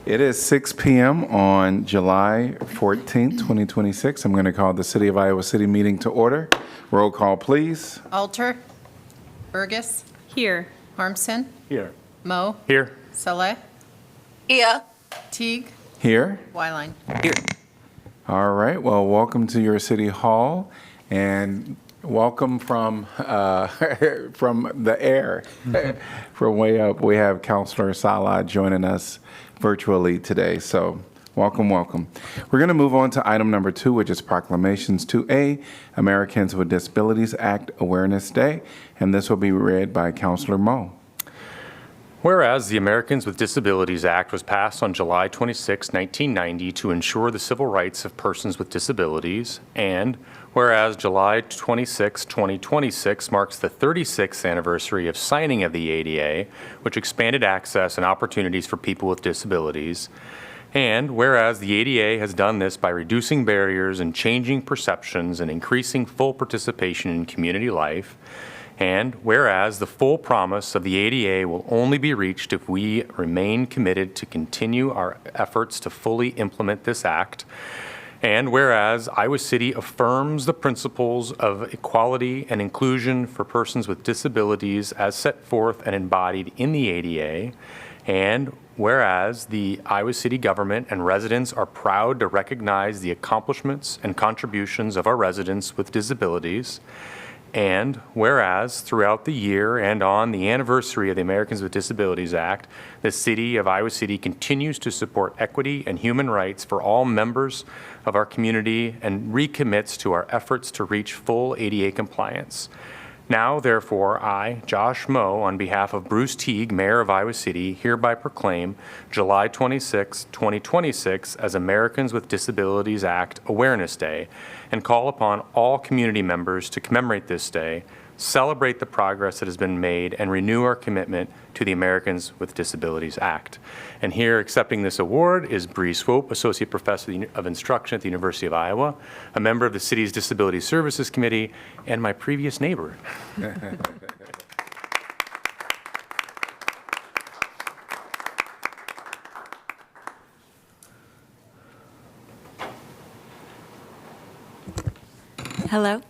It is 6 p.m. on July 14th, 2026. I'm going to call the City of Iowa City meeting to order. Roll call, please. Alter. Burgess. Here. Harmson. Here. Moe. Here. Saleh. Here. Teague. Here. Wyline. Here. All right. Well, welcome to your City Hall, and welcome from from the air, from way up. We have Councilor Salah joining us virtually today. So welcome, welcome. We're going to move on to item number 2, which is proclamations 2A, Americans with Disabilities Act Awareness Day, and this will be read by Councilor Moe. Whereas the Americans with Disabilities Act was passed on July 26, 1990 to ensure the civil rights of persons with disabilities, and whereas July 26, 2026 marks the 36th anniversary of signing of the ADA, which expanded access and opportunities for people with disabilities, and whereas the ADA has done this by reducing barriers and changing perceptions and increasing full participation in community life, and whereas the full promise of the ADA will only be reached if we remain committed to continue our efforts to fully implement this act, and whereas Iowa City affirms the principles of equality and inclusion for persons with disabilities as set forth and embodied in the ADA, and whereas the Iowa City government and residents are proud to recognize the accomplishments and contributions of our residents with disabilities, and whereas throughout the year and on the anniversary of the Americans with Disabilities Act, the City of Iowa City continues to support equity and human rights for all members of our community and recommits to our efforts to reach full ADA compliance. Now, therefore, I, Josh Moe, on behalf of Bruce Teague, Mayor of Iowa City, hereby proclaim July 26, 2026 as Americans with Disabilities Act Awareness Day, and call upon all community members to commemorate this day, celebrate the progress that has been made, and renew our commitment to the Americans with Disabilities Act. And here accepting this award is Bree Swope, Associate Professor of Instruction at the University of Iowa, a member of the city's Disability Services Committee, and my previous neighbor. Hello.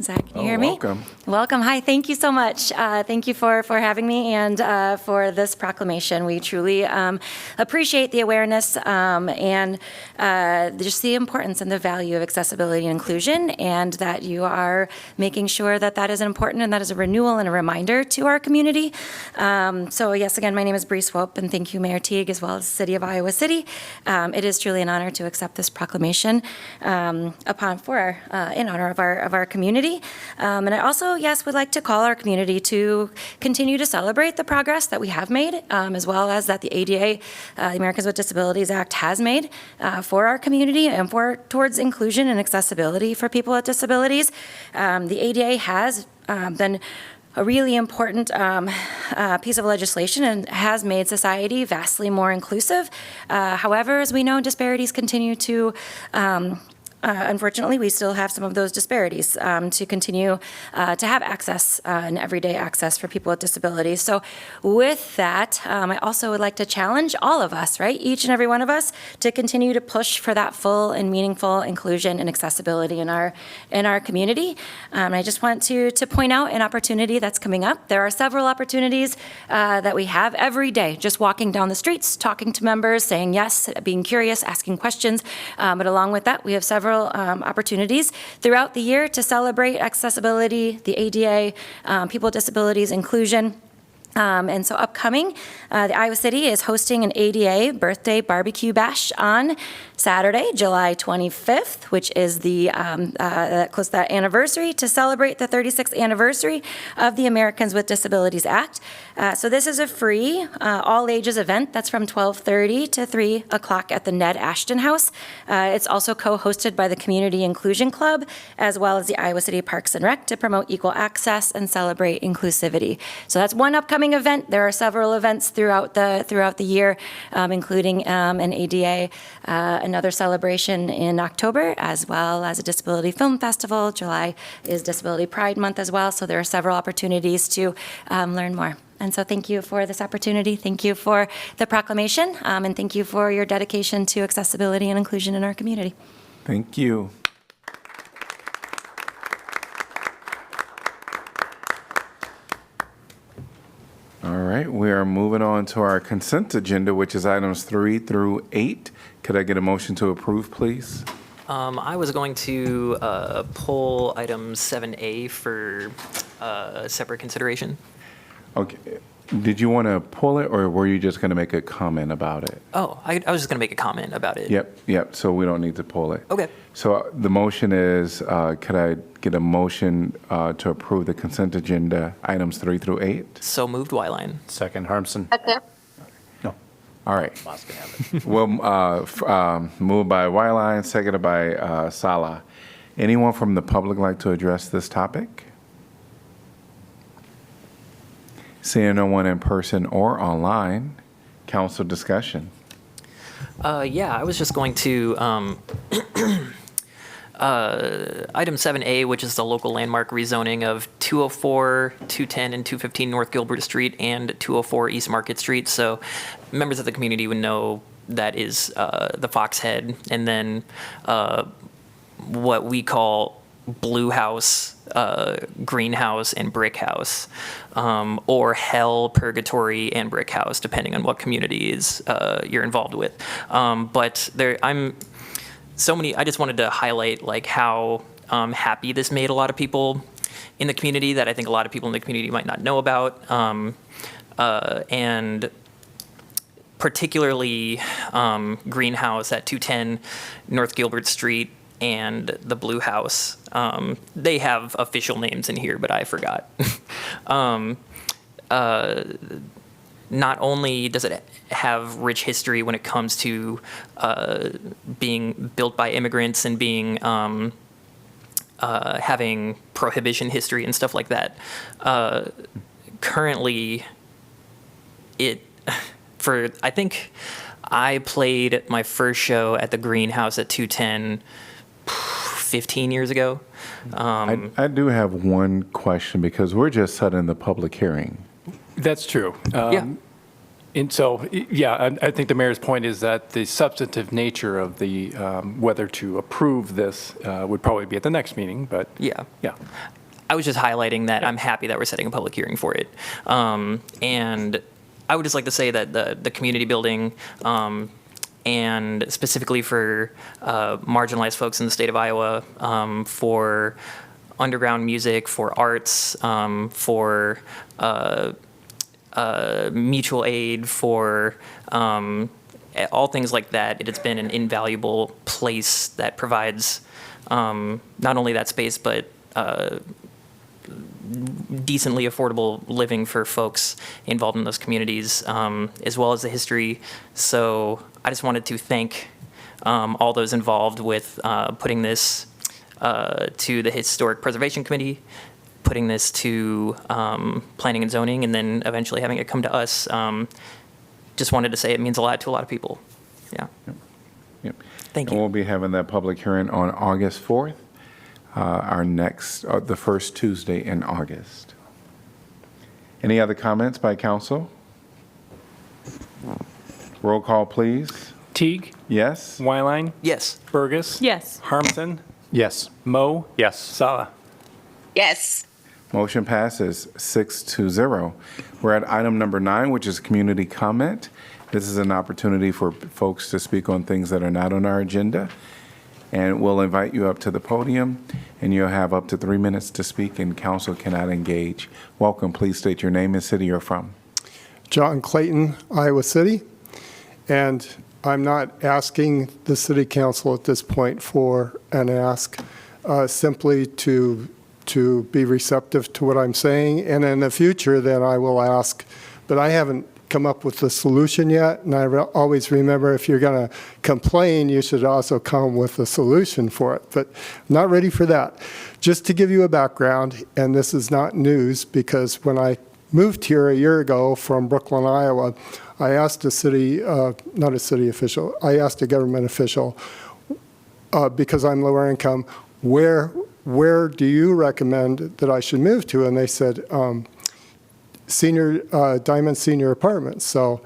Zach, can you hear me? Welcome. Welcome. Hi. Thank you so much. Thank you for having me and for this proclamation. We truly appreciate the awareness and just the importance and the value of accessibility and inclusion, and that you are making sure that that is important and that is a renewal and a reminder to our community. So yes, again, my name is Bree Swope, and thank you, Mayor Teague, as well as the City of Iowa City. It is truly an honor to accept this proclamation in honor of our community. And I also, yes, would like to call our community to continue to celebrate the progress that we have made, as well as that the ADA, the Americans with Disabilities Act, has made for our community and towards inclusion and accessibility for people with disabilities. The ADA has been a really important piece of legislation and has made society vastly more inclusive. However, as we know, disparities continue to unfortunately, we still have some of those disparities to continue to have access and everyday access for people with disabilities. So with that, I also would like to challenge all of us, right, each and every one of us, to continue to push for that full and meaningful inclusion and accessibility in our community. I just want to point out an opportunity that's coming up. There are several opportunities that we have every day, just walking down the streets, talking to members, saying yes, being curious, asking questions. But along with that, we have several opportunities throughout the year to celebrate accessibility, the ADA, people with disabilities, inclusion. And so upcoming, the Iowa City is hosting an ADA birthday barbecue bash on Saturday, July 25th, which is that anniversary to celebrate the 36th anniversary of the Americans with Disabilities Act. So this is a free, all ages event that's from 12:30 to 3 o'clock at the Ned Ashton House. It's also co-hosted by the Community Inclusion Club, as well as the Iowa City Parks and Rec, to promote equal access and celebrate inclusivity. So that's one upcoming event. There are several events throughout the year, including an ADA, another celebration in October, as well as a Disability Film Festival. July is Disability Pride Month as well, so there are several opportunities to learn more. And so thank you for this opportunity. Thank you for the proclamation, and thank you for your dedication to accessibility and inclusion in our community. Thank you. All right, we are moving on to our consent agenda, which is items 3 through 8. Could I get a motion to approve, please? I was going to pull item 7A for separate consideration. Okay. Did you want to pull it, or were you just going to make a comment about it? Oh, I was just going to make a comment about it. Yep. So we don't need to pull it. Okay. So the motion is, could I get a motion to approve the consent agenda, items 3 through 8? So moved, Wyline. Second, Harmson. No. All right. Boss can have it. Well, moved by Wyline, seconded by Sala. Anyone from the public like to address this topic? Seeing no one in person or online, council discussion. Yeah, I was just going to, item 7A, which is the local landmark rezoning of 204, 210, and 215 North Gilbert Street and 204 East Market Street. So members of the community would know that is the Foxhead, and then what we call Blue House, Greenhouse, and Brick House, or Hell, Purgatory, and Brick House, depending on what community is you're involved with. But I just wanted to highlight like how happy this made a lot of people in the community that I think a lot of people in the community might not know about, and particularly Greenhouse at 210 North Gilbert Street and the Blue House. They have official names in here, but I forgot. Not only does it have rich history when it comes to being built by immigrants and being having prohibition history and stuff like that. Currently, I think I played my first show at the Greenhouse at 210 15 years ago. I do have one question because we're just setting the public hearing. That's true. Yeah. And so, yeah, I think the mayor's point is that the substantive nature of the whether to approve this would probably be at the next meeting, but Yeah. yeah. I was just highlighting that I'm happy that we're setting a public hearing for it. And I would just like to say that the community building, and specifically for marginalized folks in the state of Iowa, for underground music, for arts, for mutual aid, for all things like that, it has been an invaluable place that provides not only that space, but decently affordable living for folks involved in those communities, as well as the history. So I just wanted to thank all those involved with putting this to the Historic Preservation Committee, putting this to Planning and Zoning, and then eventually having it come to us. Just wanted to say it means a lot to a lot of people. Yeah. Yep. Thank And you. we'll be having that public hearing on August 4th, our next, the first Tuesday in August. Any other comments by council? Roll call, please. Teague, Yes? Wyline, Yes. Burgess. Yes. Harmson, Yes. Moe, Yes. Sala. Yes. Motion passes 6-0. We're at item number 9, which is community comment. This is an opportunity for folks to speak on things that are not on our agenda. And we'll invite you up to the podium, and you'll have up to 3 minutes to speak, and council cannot engage. Welcome. Please state your name and city you're from. John Clayton, Iowa City. And I'm not asking the city council at this point for an ask, simply to be receptive to what I'm saying. And in the future, then I will ask, but I haven't come up with the solution yet. And I always remember, if you're going to complain, you should also come with a solution for it. But I'm not ready for that. Just to give you a background, and this is not news, because when I moved here a year ago from Brooklyn, Iowa, I asked a city, not a city official, I asked a government official, because I'm lower income, where do you recommend that I should move to? And they said, Diamond Senior Apartments. So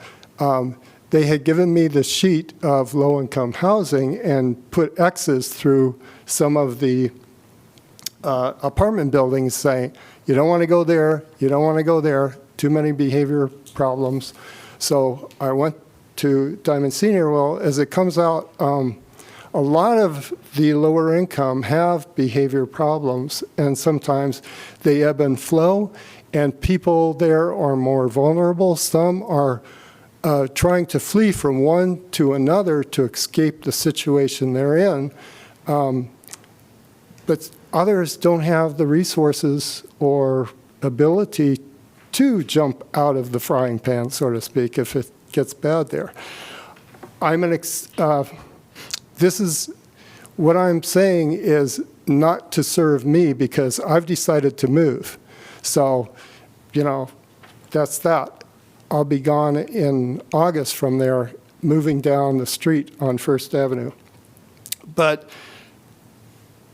they had given me the sheet of low-income housing and put X's through some of the apartment buildings saying, you don't want to go there, you don't want to go there, too many behavior problems. So I went to Diamond Senior. Well, as it comes out, a lot of the lower income have behavior problems, and sometimes they ebb and flow, and people there are more vulnerable. Some are trying to flee from one to another to escape the situation they're in. But others don't have the resources or ability to jump out of the frying pan, so to speak, if it gets bad there. This is what I'm saying is not to serve me, because I've decided to move. So, that's that. I'll be gone in August from there, moving down the street on First Avenue. But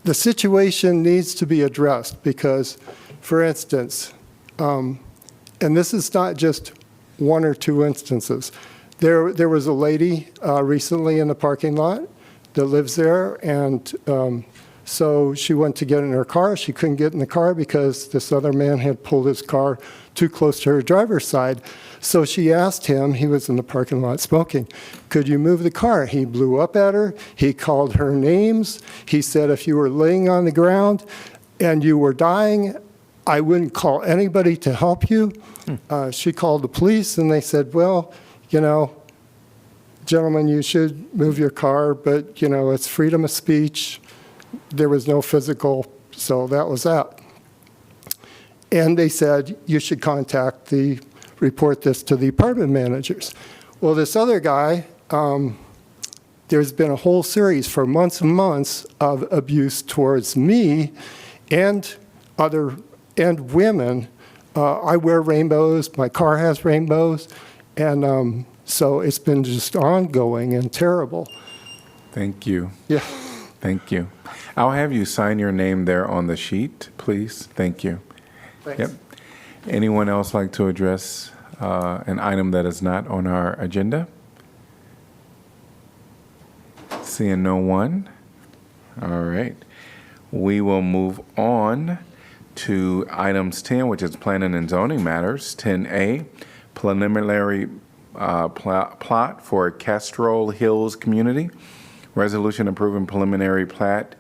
the situation needs to be addressed because, for instance, and this is not just one or two instances. There was a lady recently in the parking lot that lives there, and so she went to get in her car. She couldn't get in the car because this other man had pulled his car too close to her driver's side. So she asked him, he was in the parking lot smoking, could you move the car? He blew up at her. He called her names. He said, if you were laying on the ground and you were dying, I wouldn't call anybody to help you. She called the police, and they said, well, gentlemen, you should move your car, but, it's freedom of speech. There was no physical, so that was that. And they said, you should report this to the apartment managers. Well, this other guy, there's been a whole series for months and months of abuse towards me and women. I wear rainbows, my car has rainbows, and so it's been just ongoing and terrible. Thank you. Yeah. Thank you. I'll have you sign your name there on the sheet, please. Thank you. Thanks. Yep. Anyone else like to address an item that is not on our agenda? Seeing no one. All right. We will move on to items 10, which is planning and zoning matters. 10A, preliminary plot for Kestrel Hills Community. Resolution approving preliminary plat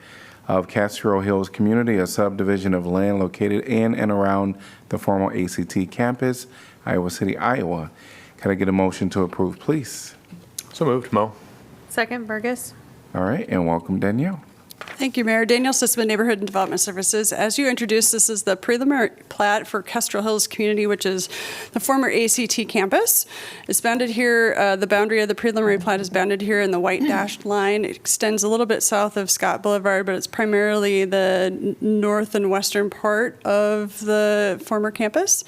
of Kestrel Hills Community, a subdivision of land located in and around the former ACT campus, Iowa City, Iowa. Can I get a motion to approve, please? So moved. Mo. Second, Burgess. All right, and welcome, Danielle. Thank you, Mayor. Danielle Sisman, Neighborhood and Development Services. As you introduced, this is the preliminary plat for Kestrel Hills Community, which is the former ACT campus. It's bounded here, the boundary of the preliminary plat is bounded here in the white dashed line. It extends a little bit south of Scott Boulevard, but it's primarily the north and western part of the former campus.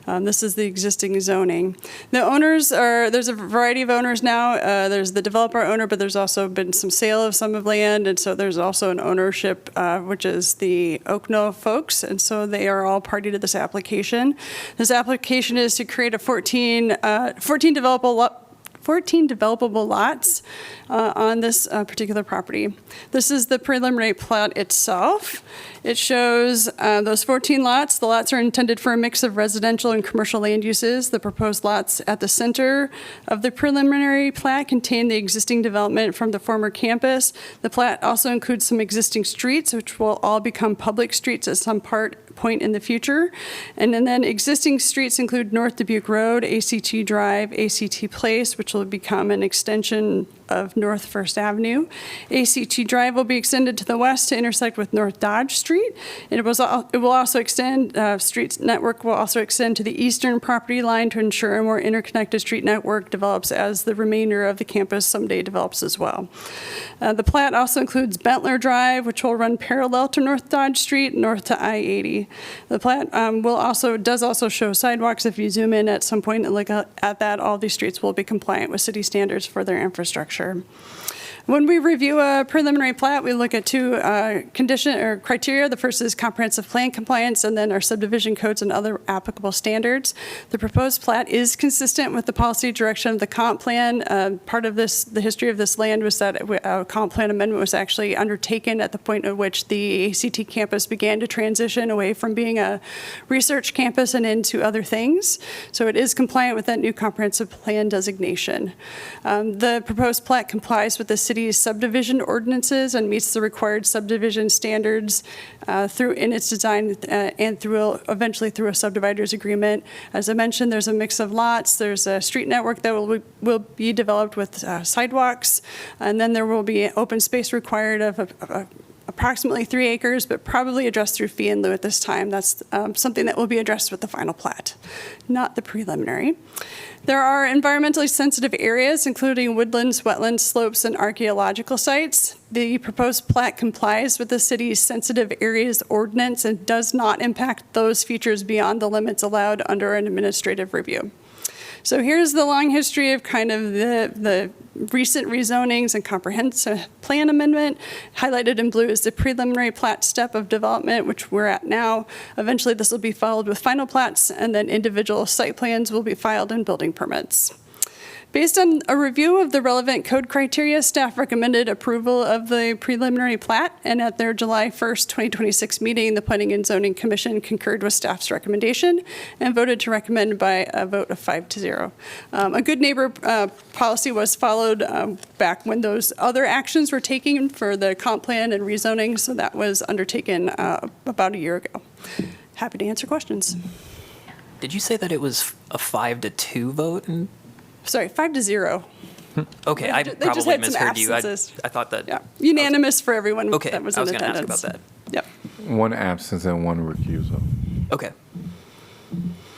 This is the existing zoning. The owners there's a variety of owners now. There's the developer owner, but there's also been some sale of some of land, and so there's also an ownership, which is the Oak Knoll folks, and so they are all party to this application. This application is to create a 14 developable lots on this particular property. This is the preliminary plat itself. It shows those 14 lots. The lots are intended for a mix of residential and commercial land uses. The proposed lots at the center of the preliminary plat contain the existing development from the former campus. The plat also includes some existing streets, which will all become public streets at some point in the future. And then existing streets include North Dubuque Road, ACT Drive, ACT Place, which will become an extension of North First Avenue. ACT Drive will be extended to the west to intersect with North Dodge Street. And it will also extend, streets network will also extend to the eastern property line to ensure a more interconnected street network develops as the remainder of the campus someday develops as well. The plat also includes Bentler Drive, which will run parallel to North Dodge Street, north to I-80. The plat does also show sidewalks. If you zoom in at some point and look at that, all these streets will be compliant with city standards for their infrastructure. When we review a preliminary plat, we look at two condition or criteria. The first is comprehensive plan compliance, and then our subdivision codes and other applicable standards. The proposed plat is consistent with the policy direction of the comp plan. Part of this, the history of this land was that a comp plan amendment was actually undertaken at the point at which the ACT campus began to transition away from being a research campus and into other things. So it is compliant with that new comprehensive plan designation. The proposed plat complies with the city's subdivision ordinances and meets the required subdivision standards in its design and eventually through a subdividers agreement. As I mentioned, there's a mix of lots. There's a street network that will be developed with sidewalks, and then there will be open space required of approximately 3 acres, but probably addressed through fee and lieu at this time. That's something that will be addressed with the final plat, not the preliminary. There are environmentally sensitive areas, including woodlands, wetlands, slopes, and archaeological sites. The proposed plat complies with the city's sensitive areas ordinance and does not impact those features beyond the limits allowed under an administrative review. So here's the long history of kind of the recent rezonings and comprehensive plan amendment. Highlighted in blue is the preliminary plat step of development, which we're at now. Eventually, this will be followed with final plats, and then individual site plans will be filed and building permits. Based on a review of the relevant code criteria, staff recommended approval of the preliminary plat, and at their July 1st, 2026 meeting, the Planning and Zoning Commission concurred with staff's recommendation and voted to recommend by a vote of 5-0. A good neighbor policy was followed back when those other actions were taken for the comp plan and rezoning, so that was undertaken about a year ago. Happy to answer questions. Did you say that it was a 5-2 vote? Sorry, 5-0. Okay, I They just probably had some misheard you. I absences. thought that. Yeah, unanimous for everyone Okay, that was I in was going to ask attendance. about Yep. One absence and one recusal. that. Okay.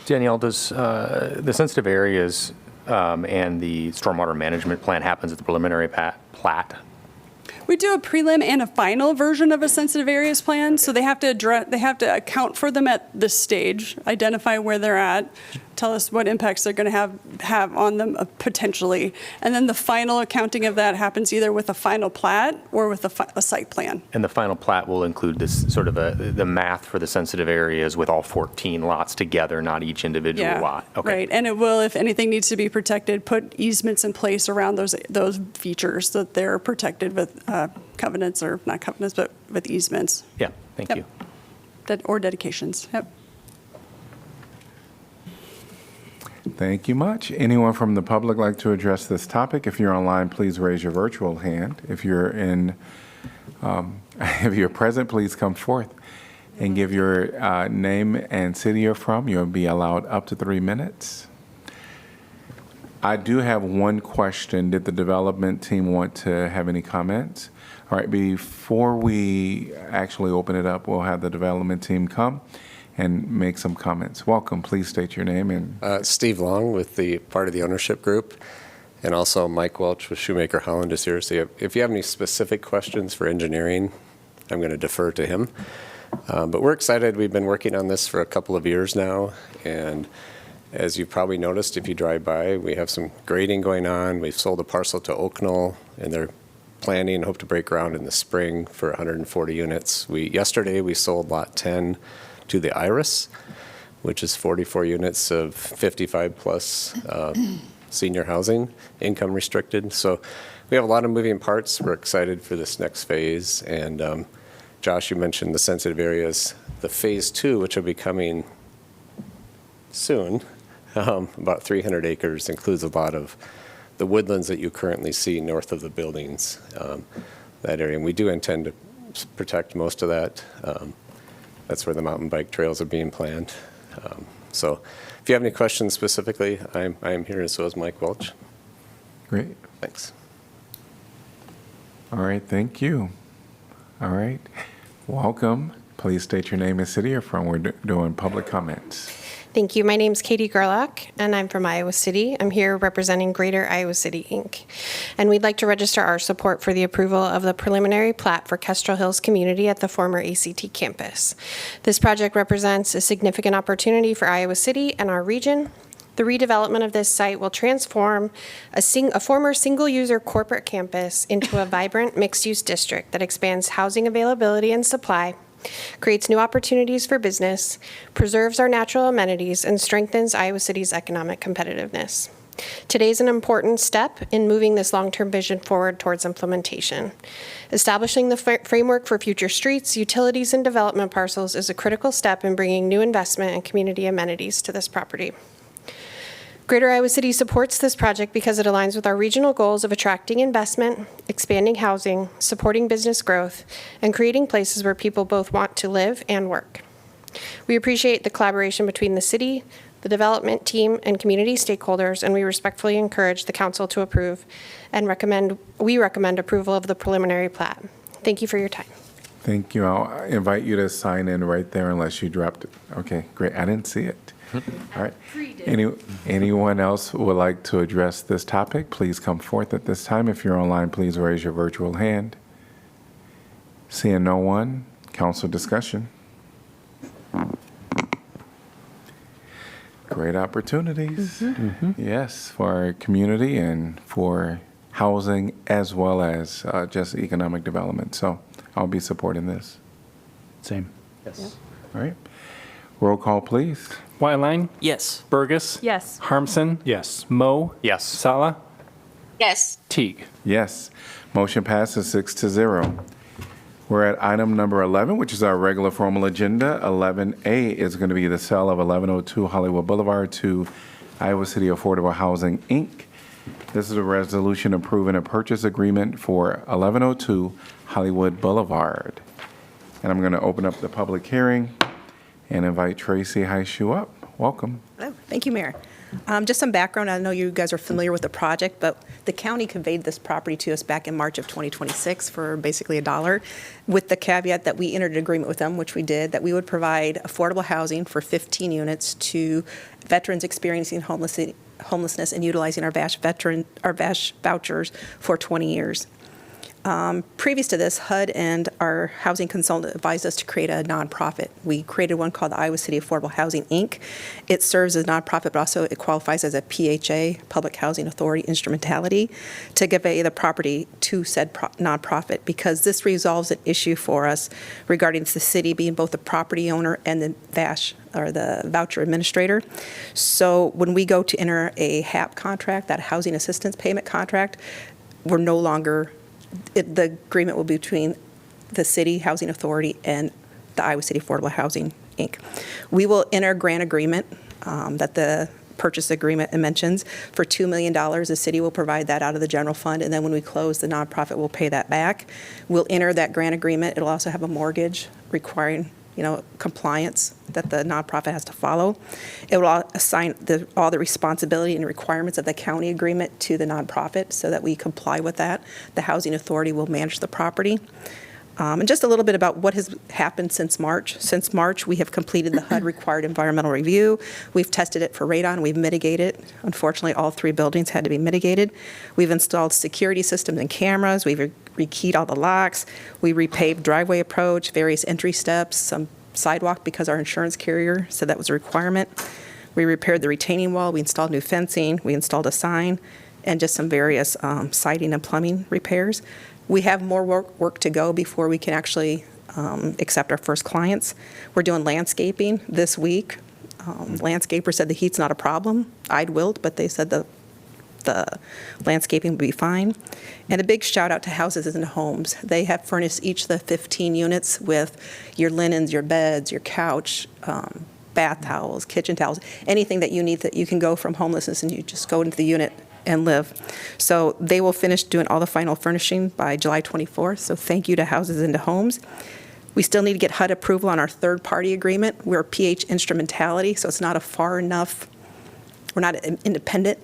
Danielle, does the sensitive areas and the stormwater management plan happens at the preliminary plat? We do a prelim and a final version of a sensitive areas plan, so they have to account for them at this stage, identify where they're at, tell us what impacts they're going to have on them potentially, and then the final accounting of that happens either with a final plat or with a site plan. And the final plat will include this sort of the math for the sensitive areas with all 14 lots together, not each individual lot. Okay. Right, and it will, if anything needs to be protected, put easements in place around those features so that they're protected with covenants, or not covenants, but with easements. Yeah, thank Yep. you. Or dedications. Yep. Thank you much. Anyone from the public like to address this topic? If you're online, please raise your virtual hand. If you're if you're present, please come forth and give your name and city you're from. You'll be allowed up to 3 minutes. I do have one question. Did the development team want to have any comments? All right, before we actually open it up, we'll have the development team come and make some comments. Welcome. Please state your name and. Steve Long with the part of the ownership group, and also Mike Welch with Shoemaker Holland is here. So if you have any specific questions for engineering, I'm going to defer to him. But we're excited. We've been working on this for a couple of years now, and as you've probably noticed if you drive by, we have some grading going on. We've sold a parcel to Oaknell, and they're planning and hope to break ground in the spring for 140 units. Yesterday we sold lot 10 to the Iris, which is 44 units of 55 plus senior housing, income restricted. So we have a lot of moving parts. We're excited for this next phase. And Josh, you mentioned the sensitive areas. The phase 2, which will be coming soon, about 300 acres, includes a lot of the woodlands that you currently see north of the buildings, that area. And we do intend to protect most of that. That's where the mountain bike trails are being planned. So if you have any questions specifically, I am here, and so is Mike Welch. Great. Thanks. All right, thank you. All right, welcome. Please state your name and city you're from. We're doing public comments. Thank you. My name's Katie Gerlach, and I'm from Iowa City. I'm here representing Greater Iowa City, Inc. And we'd like to register our support for the approval of the preliminary plat for Kestrel Hills community at the former ACT campus. This project represents a significant opportunity for Iowa City and our region. The redevelopment of this site will transform a former single-user corporate campus into a vibrant mixed-use district that expands housing availability and supply, creates new opportunities for business, preserves our natural amenities, and strengthens Iowa City's economic competitiveness. Today is an important step in moving this long-term vision forward towards implementation. Establishing the framework for future streets, utilities, and development parcels is a critical step in bringing new investment and community amenities to this property. Greater Iowa City supports this project because it aligns with our regional goals of attracting investment, expanding housing, supporting business growth, and creating places where people both want to live and work. We appreciate the collaboration between the city, the development team, and community stakeholders, and we respectfully encourage the council to approve and we recommend approval of the preliminary plat. Thank you for your time. Thank you. I'll invite you to sign in right there unless you dropped it. Okay, great. I didn't see it. All right. Anyone else would like to address this topic? Please come forth at this time. If you're online, please raise your virtual hand. Seeing no one, council discussion. Great opportunities. Yes, for our community and for housing as well as just economic development. So I'll be supporting this. Same. Yes. All right. Roll call, please. Wyline? Yes. Burgess? Yes. Harmson? Yes. Moe? Yes. Sala? Yes. Teague? Yes. Motion passes 6-0. We're at item number 11, which is our regular formal agenda. 11A is going to be the sale of 1102 Hollywood Boulevard to Iowa City Affordable Housing, Inc. This is a resolution approving a purchase agreement for 1102 Hollywood Boulevard. And I'm going to open up the public hearing and invite Tracy Heishu up. Welcome. Hello. Thank you, Mayor. Just some background. I know you guys are familiar with the project, but the county conveyed this property to us back in March of 2026 for basically $1, with the caveat that we entered an agreement with them, which we did, that we would provide affordable housing for 15 units to veterans experiencing homelessness and utilizing our VASH vouchers for 20 years. Previous to this, HUD and our housing consultant advised us to create a nonprofit. We created one called the Iowa City Affordable Housing, Inc. It serves as a nonprofit, but also it qualifies as a PHA, Public Housing Authority instrumentality, to convey the property to said nonprofit, because this resolves an issue for us regarding the city being both the property owner and the VASH, or the voucher administrator. So when we go to enter a HAP contract, that housing assistance payment contract, we're no longer the agreement will be between the City Housing Authority and the Iowa City Affordable Housing, Inc. We will enter a grant agreement that the purchase agreement mentions for $2 million. The city will provide that out of the general fund, and then when we close, the nonprofit will pay that back. We'll enter that grant agreement. It'll also have a mortgage requiring compliance that the nonprofit has to follow. It will assign all the responsibility and requirements of the county agreement to the nonprofit so that we comply with that. The housing authority will manage the property. And just a little bit about what has happened since March. Since March, we have completed the HUD required environmental review. We've tested it for radon. We've mitigated. Unfortunately, all 3 buildings had to be mitigated. We've installed security systems and cameras. We've rekeyed all the locks. We repaved driveway approach, various entry steps, some sidewalk because our insurance carrier said that was a requirement. We repaired the retaining wall. We installed new fencing. We installed a sign and just some various siding and plumbing repairs. We have more work to go before we can actually accept our first clients. We're doing landscaping this week. Landscaper said the heat's not a problem. I'd wilt, but they said the landscaping would be fine. And a big shout out to Houses and Homes. They have furnished each of the 15 units with your linens, your beds, your couch, bath towels, kitchen towels, anything that you need that you can go from homelessness and you just go into the unit and live. So they will finish doing all the final furnishing by July 24th. So thank you to Houses and Homes. We still need to get HUD approval on our third-party agreement. We're a PH instrumentality, so it's not a far enough, we're not independent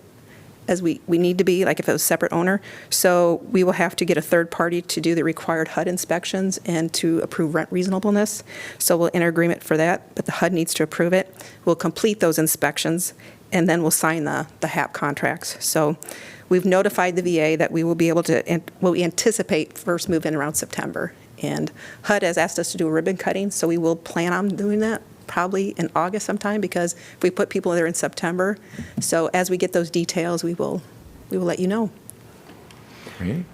as we need to be, like if it was a separate owner. So we will have to get a third party to do the required HUD inspections and to approve rent reasonableness. So we'll enter agreement for that, but the HUD needs to approve it. We'll complete those inspections, and then we'll sign the HAP contracts. So we've notified the VA that we will be able to, we anticipate first move in around September. And HUD has asked us to do a ribbon cutting, so we will plan on doing that probably in August sometime, because if we put people there in September. So as we get those details, we will let you know. Great.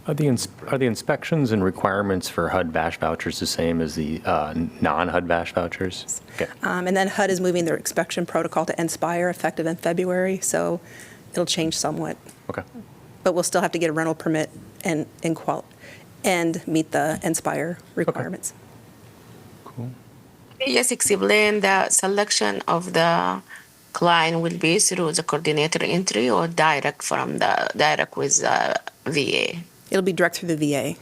Are the inspections and requirements for HUD VASH vouchers the same as the non-HUD VASH vouchers? Okay. And then HUD is moving their inspection protocol to Inspire effective in February, so it'll change somewhat. Okay. But we'll still have to get a rental permit and meet the Inspire requirements. Cool. Yes, explain the selection of the client will be through the coordinator entry or direct with VA. It'll be direct through the VA.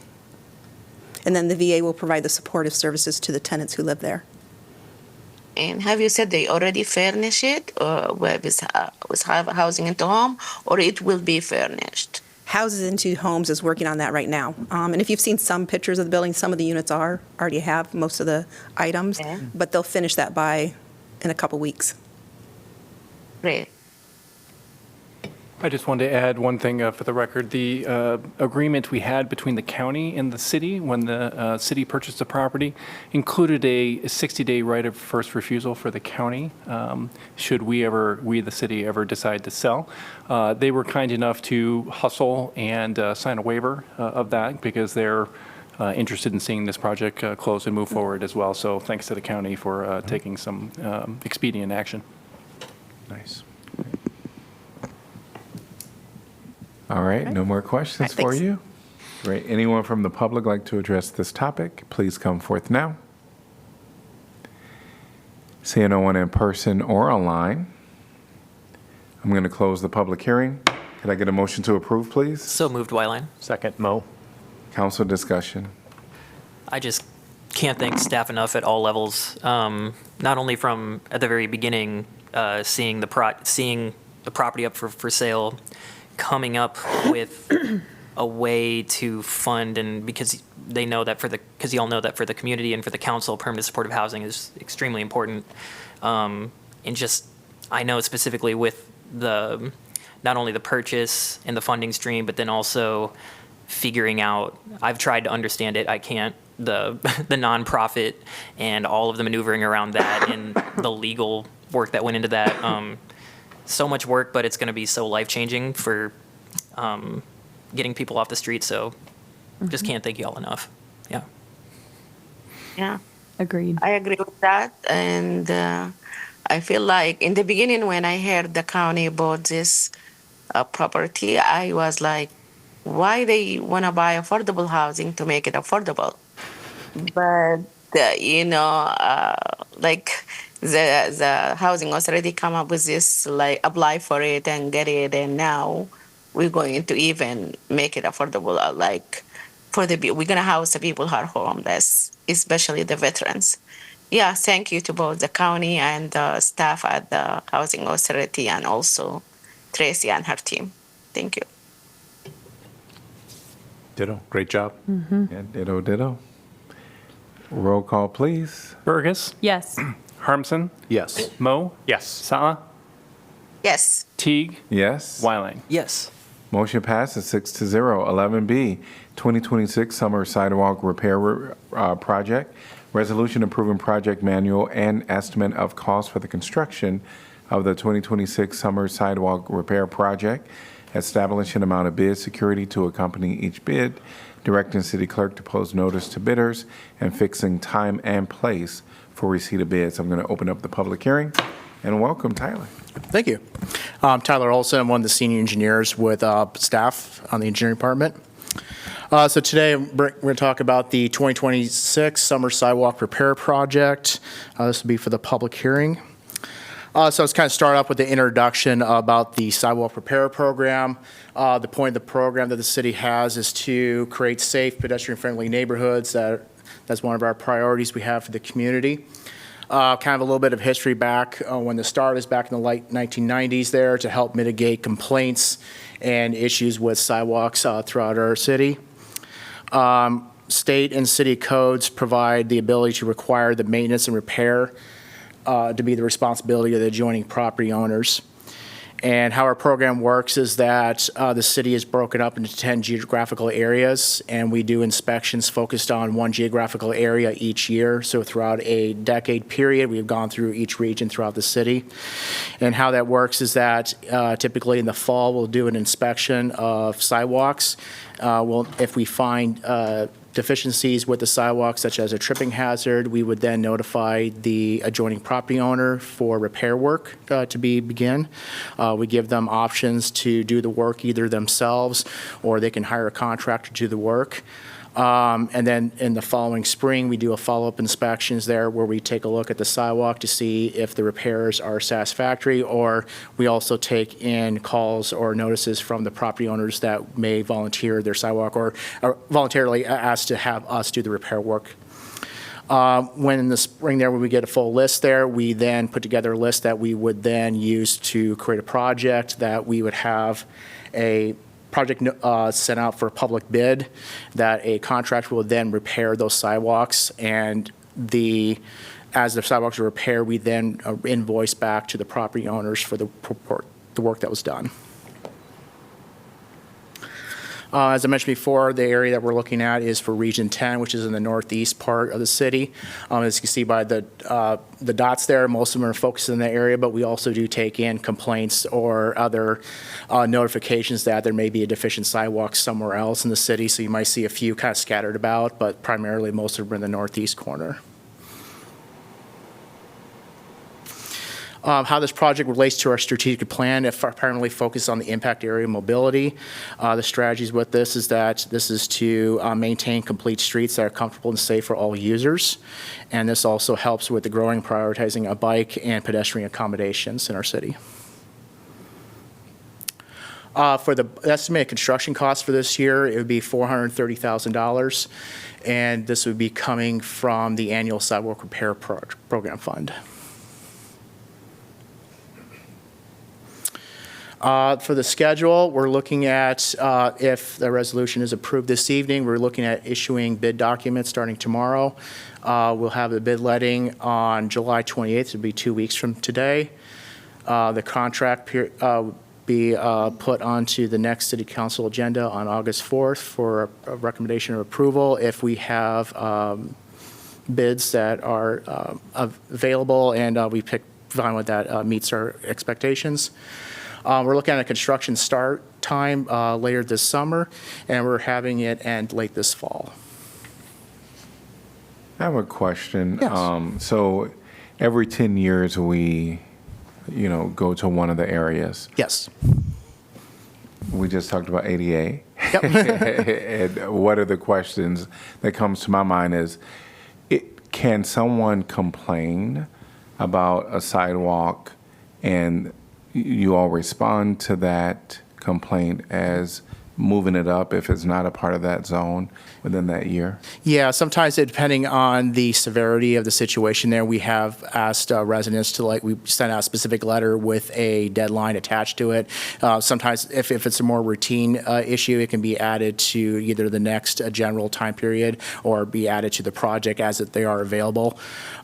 And then the VA will provide the supportive services to the tenants who live there. And have you said they already furnish it with housing into home, or it will be furnished? Houses into Homes is working on that right now. And if you've seen some pictures of the building, some of the units already have most of the items, Okay. but they'll finish that in a couple weeks. Great. I just wanted to add one thing for the record. The agreement we had between the county and the city when the city purchased the property included a 60-day right of first refusal for the county should we, the city, ever decide to sell. They were kind enough to hustle and sign a waiver of that because they're interested in seeing this project close and move forward as well. So thanks to the county for taking some expedient action. Nice. All right, no more questions All right, for thanks. you? Great. Anyone from the public like to address this topic? Please come forth now. Seeing no one in person or online, I'm going to close the public hearing. Could I get a motion to approve, please? So moved, Wyline. Second, Mo. Council discussion. I just can't thank staff enough at all levels, not only from at the very beginning, seeing the property up for sale, coming up with a way to fund, and because y'all know that for the community and for the council, permanent supportive housing is extremely important. And just, I know specifically with not only the purchase and the funding stream, but then also figuring out, I've tried to understand it, I can't, the nonprofit and all of the maneuvering around that and the legal work that went into that. So much work, but it's going to be so life-changing for getting people off the street. So just can't thank you all enough. Yeah. Yeah. Agreed. I agree with that. And I feel like in the beginning when I heard the county bought this property, I was like, why they want to buy affordable housing to make it affordable? But, like the housing authority come up with this, like apply for it and get it. And now we're going to even make it affordable, like we're going to house the people who are homeless, especially the veterans. Yeah, thank you to both the county and the staff at the housing authority and also Tracy and her team. Thank you. Ditto. Great job. Yeah, ditto, ditto. Roll call, please. Burgess, Yes. Harmson, Yes. Mo, Yes. Sa'a, Yes. Teague, Yes. Wyline. Yes. Motion passes 6-0. 11B, 2026 Summer Sidewalk Repair Project. Resolution approving project manual and estimate of cost for the construction of the 2026 Summer Sidewalk Repair Project. Establishing amount of bid security to accompany each bid. Directing city clerk to post notice to bidders and fixing time and place for receipt of bids. I'm going to open up the public hearing and welcome Tyler. Thank you. I'm Tyler Olson. I'm one of the senior engineers with staff on the engineering department. So today we're going to talk about the 2026 Summer Sidewalk Repair Project. This will be for the public hearing. So let's kind of start off with the introduction about the Sidewalk Repair Program. The point of the program that the city has is to create safe, pedestrian-friendly neighborhoods. That's one of our priorities we have for the community. Kind of a little bit of history back when the start is back in the late 1990s there to help mitigate complaints and issues with sidewalks throughout our city. State and city codes provide the ability to require the maintenance and repair to be the responsibility of the adjoining property owners. And how our program works is that the city is broken up into 10 geographical areas, and we do inspections focused on one geographical area each year. So throughout a decade period, we've gone through each region throughout the city. And how that works is that typically in the fall, we'll do an inspection of sidewalks. If we find deficiencies with the sidewalk, such as a tripping hazard, we would then notify the adjoining property owner for repair work to begin. We give them options to do the work either themselves or they can hire a contractor to do the work. And then in the following spring, we do a follow-up inspections there where we take a look at the sidewalk to see if the repairs are satisfactory, or we also take in calls or notices from the property owners that may volunteer their sidewalk or voluntarily ask to have us do the repair work. When in the spring there, when we get a full list there, we then put together a list that we would then use to create a project that we would have a project sent out for a public bid that a contractor will then repair those sidewalks, and as the sidewalks are repaired, we then invoice back to the property owners for the work that was done. As I mentioned before, the area that we're looking at is for Region 10, which is in the northeast part of the city. As you can see by the dots there, most of them are focused in that area, but we also do take in complaints or other notifications that there may be a deficient sidewalk somewhere else in the city. So you might see a few kind of scattered about, but primarily most of them are in the northeast corner. How this project relates to our strategic plan, it primarily focuses on the impact area mobility. The strategies with this is that this is to maintain complete streets that are comfortable and safe for all users. And this also helps with the growing prioritizing of bike and pedestrian accommodations in our city. For the estimated construction cost for this year, it would be $430,000. And this would be coming from the annual sidewalk repair program fund. For the schedule, we're looking at, if the resolution is approved this evening, we're looking at issuing bid documents starting tomorrow. We'll have the bid letting on July 28th, it'll be 2 weeks from today. The contract will be put onto the next City Council agenda on August 4th for a recommendation of approval if we have bids that are available and we find one that meets our expectations. We're looking at a construction start time later this summer, and we're having it end late this fall. I have a question. Yes. So every 10 years we, go to one of the areas. Yes. We just talked about ADA. Yep. And one of the questions that comes to my mind is, can someone complain about a sidewalk and you all respond to that complaint as moving it up if it's not a part of that zone within that year? Yeah, sometimes depending on the severity of the situation there, we have asked residents to we send out a specific letter with a deadline attached to it. Sometimes if it's a more routine issue, it can be added to either the next general time period or be added to the project as they are available.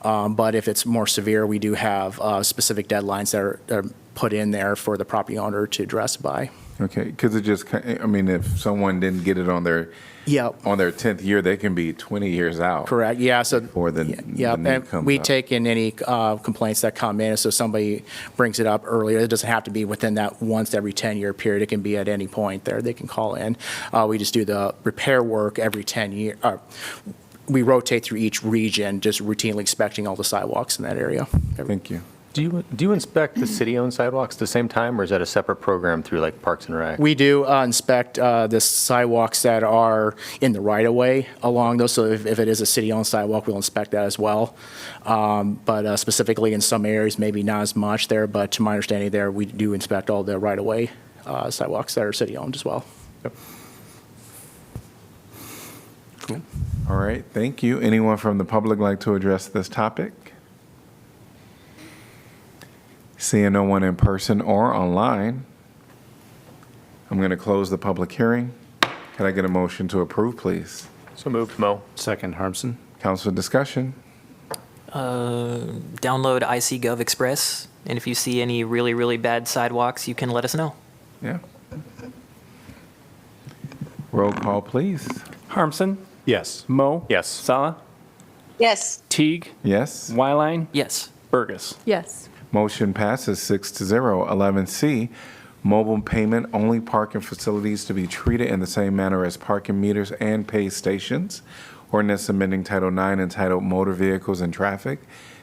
But if it's more severe, we do have specific deadlines that are put in there for the property owner to address by. Okay, because if someone didn't get it on their on their 10th year, they can be 20 years out. Correct. Yeah. So before the need and comes we up. take in any complaints that come in. So somebody brings it up earlier. It doesn't have to be within that once every 10-year period. It can be at any point there. They can call in. We just do the repair work every 10 years. We rotate through each region, just routinely inspecting all the sidewalks in that area. Thank you. Do you inspect the city-owned sidewalks at the same time, or is that a separate program through like Parks and Rec? We do inspect the sidewalks that are in the right-of-way along those. So if it is a city-owned sidewalk, we'll inspect that as well. But specifically in some areas, maybe not as much there. But to my understanding there, we do inspect all the right-of-way sidewalks that are city-owned as well. Yep. Cool. All right, thank you. Anyone from the public like to address this topic? Seeing no one in person or online, I'm going to close the public hearing. Can I get a motion to approve, please? So moved, Mo. Second, Harmson. Council discussion. Download ICAH Express, and if you see any really, really bad sidewalks, you can let us know. Yeah. Roll call, please. Harmson, Yes. Mo. Yes. Sala, Yes. Teague, Yes. Wyline, Yes. Burgess. Yes. Motion passes 6-0. 11C, mobile payment only parking facilities to be treated in the same manner as parking meters and pay stations. Ordinance amending Title 9 entitled Motor Vehicles and Traffic,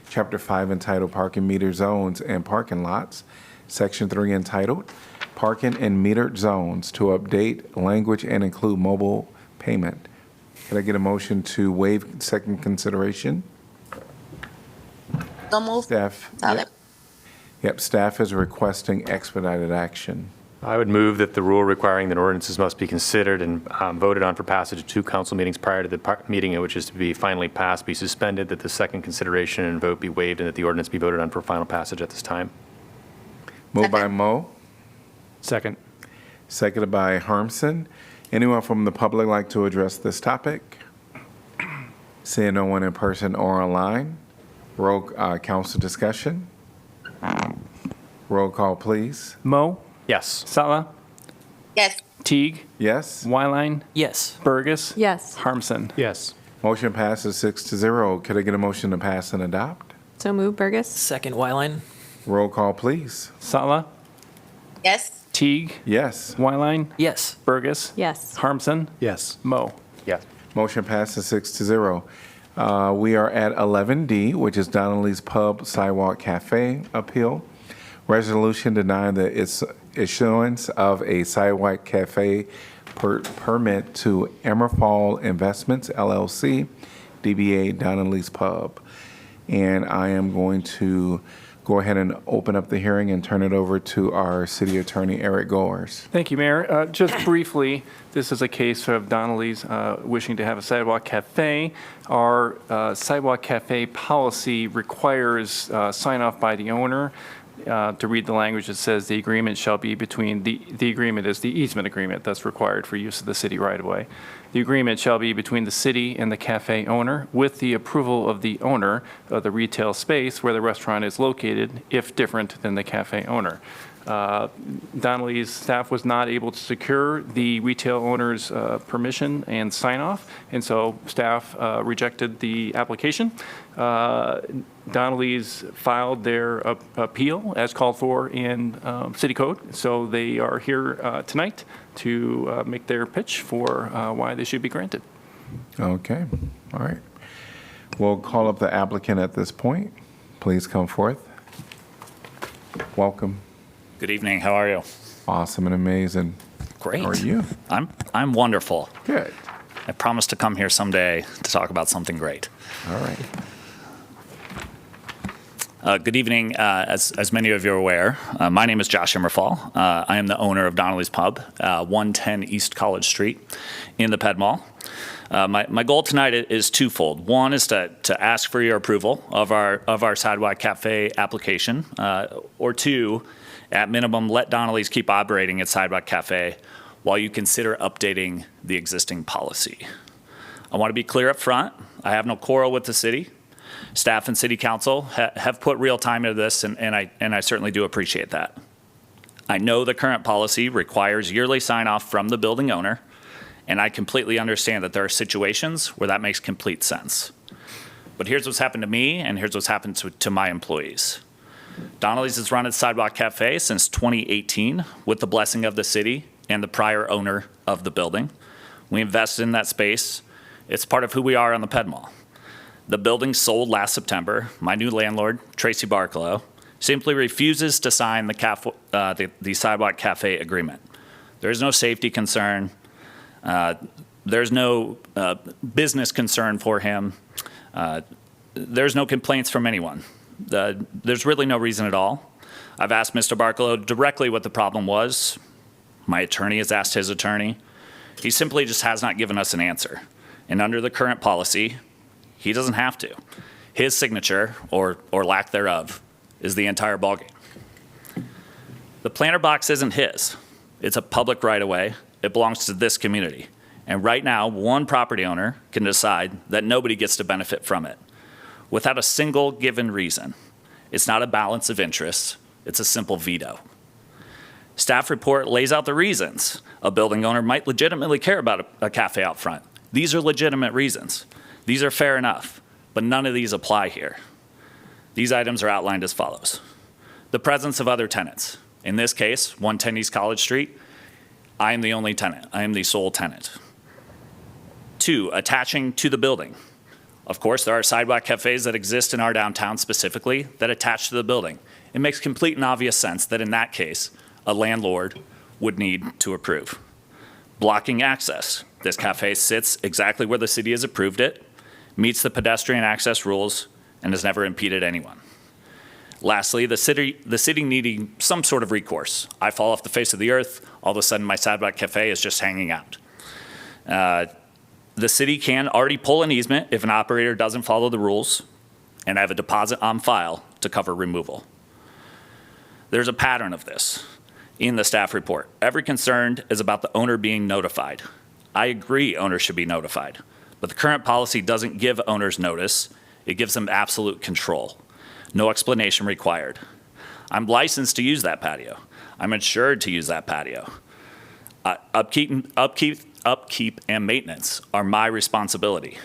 Chapter 5 entitled Parking Meter Zones and Parking Lots, Section 3 entitled Parking in Metered Zones to update language and include mobile payment. Can I get a motion to waive second consideration? So move. Staff. Salad. Yep, staff is requesting expedited action. I would move that the rule requiring that ordinances must be considered and voted on for passage at 2 council meetings prior to the meeting in which is to be finally passed be suspended, that the second consideration and vote be waived, and that the ordinance be voted on for final passage at this time. Moved by Mo, Second. seconded by Harmson. Anyone from the public like to address this topic? Seeing no one in person or online, council discussion. Roll call, please. Mo, Yes. Sala, Yes. Teague, Yes? Wyline, Yes. Burgess. Yes. Harmson. Yes. Motion passes 6-0. Could I get a motion to pass and adopt? So move, Burgess. Second, Wyline. Roll call, please. Sala, Yes. Teague, Yes. Wyline, Yes. Burgess. Yes. Harmson. Yes. Mo. Yes. Motion passes 6-0. We are at 11D, which is Donnelly's Pub Sidewalk Cafe appeal. Resolution denying the issuance of a Sidewalk Cafe permit to Emerfall Investments LLC, DBA Donnelly's Pub. And I am going to go ahead and open up the hearing and turn it over to our city attorney, Eric Goers. Thank you, Mayor. Just briefly, this is a case of Donnelly's wishing to have a sidewalk cafe. Our sidewalk cafe policy requires sign off by the owner. To read the language, it says the agreement shall be between, the agreement is the easement agreement that's required for use of the city right-of-way. The agreement shall be between the city and the cafe owner with the approval of the owner of the retail space where the restaurant is located, if different than the cafe owner. Donnelly's staff was not able to secure the retail owner's permission and sign-off, and so staff rejected the application. Donnelly's filed their appeal as called for in city code, so they are here tonight to make their pitch for why they should be granted. Okay, all right. We'll call up the applicant at this point. Please come forth. Welcome. Good evening. How are you? Awesome and amazing. Great. How are you? I'm wonderful. Good. I promise to come here someday to talk about something great. All right. Good evening. As many of you are aware, my name is Josh Emerfall. I am the owner of Donnelly's Pub, 110 East College Street in the Ped Mall. My goal tonight is twofold. One is to ask for your approval of our Sidewalk Cafe application, or two, at minimum, let Donnelly's keep operating its Sidewalk Cafe while you consider updating the existing policy. I want to be clear up front. I have no quarrel with the city. Staff and city council have put real time into this, and I certainly do appreciate that. I know the current policy requires yearly sign-off from the building owner, and I completely understand that there are situations where that makes complete sense. But here's what's happened to me, and here's what's happened to my employees. Donnelly's has run its Sidewalk Cafe since 2018 with the blessing of the city and the prior owner of the building. We invested in that space. It's part of who we are on the Ped Mall. The building sold last September. My new landlord, Tracy Barkalow, simply refuses to sign the Sidewalk Cafe agreement. There's no safety concern. There's no business concern for him. There's no complaints from anyone. There's really no reason at all. I've asked Mr. Barkalow directly what the problem was. My attorney has asked his attorney. He simply just has not given us an answer. And under the current policy, he doesn't have to. His signature, or lack thereof, is the entire ballgame. The planter box isn't his. It's a public right-of-way. It belongs to this community. And right now, one property owner can decide that nobody gets to benefit from it. without a single given reason. It's not a balance of interests, it's a simple veto. Staff report lays out the reasons a building owner might legitimately care about a cafe out front. These are legitimate reasons. These are fair enough, but none of these apply here. These items are outlined as follows. The presence of other tenants. In this case, 110 East College Street, I am the only tenant. I am the sole tenant. 2, attaching to the building. Of course, there are sidewalk cafes that exist in our downtown specifically that attach to the building. It makes complete and obvious sense that in that case, a landlord would need to approve. Blocking access. This cafe sits exactly where the city has approved it, meets the pedestrian access rules, and has never impeded anyone. Lastly, the city needing some sort of recourse. I fall off the face of the earth, all of a sudden my sidewalk cafe is just hanging out. The city can already pull an easement if an operator doesn't follow the rules, and have a deposit on file to cover removal. There's a pattern of this in the staff report. Every concern is about the owner being notified. I agree owners should be notified, but the current policy doesn't give owners notice. It gives them absolute control. No explanation required. I'm licensed to use that patio. I'm insured to use that patio. Upkeep and maintenance are my responsibility.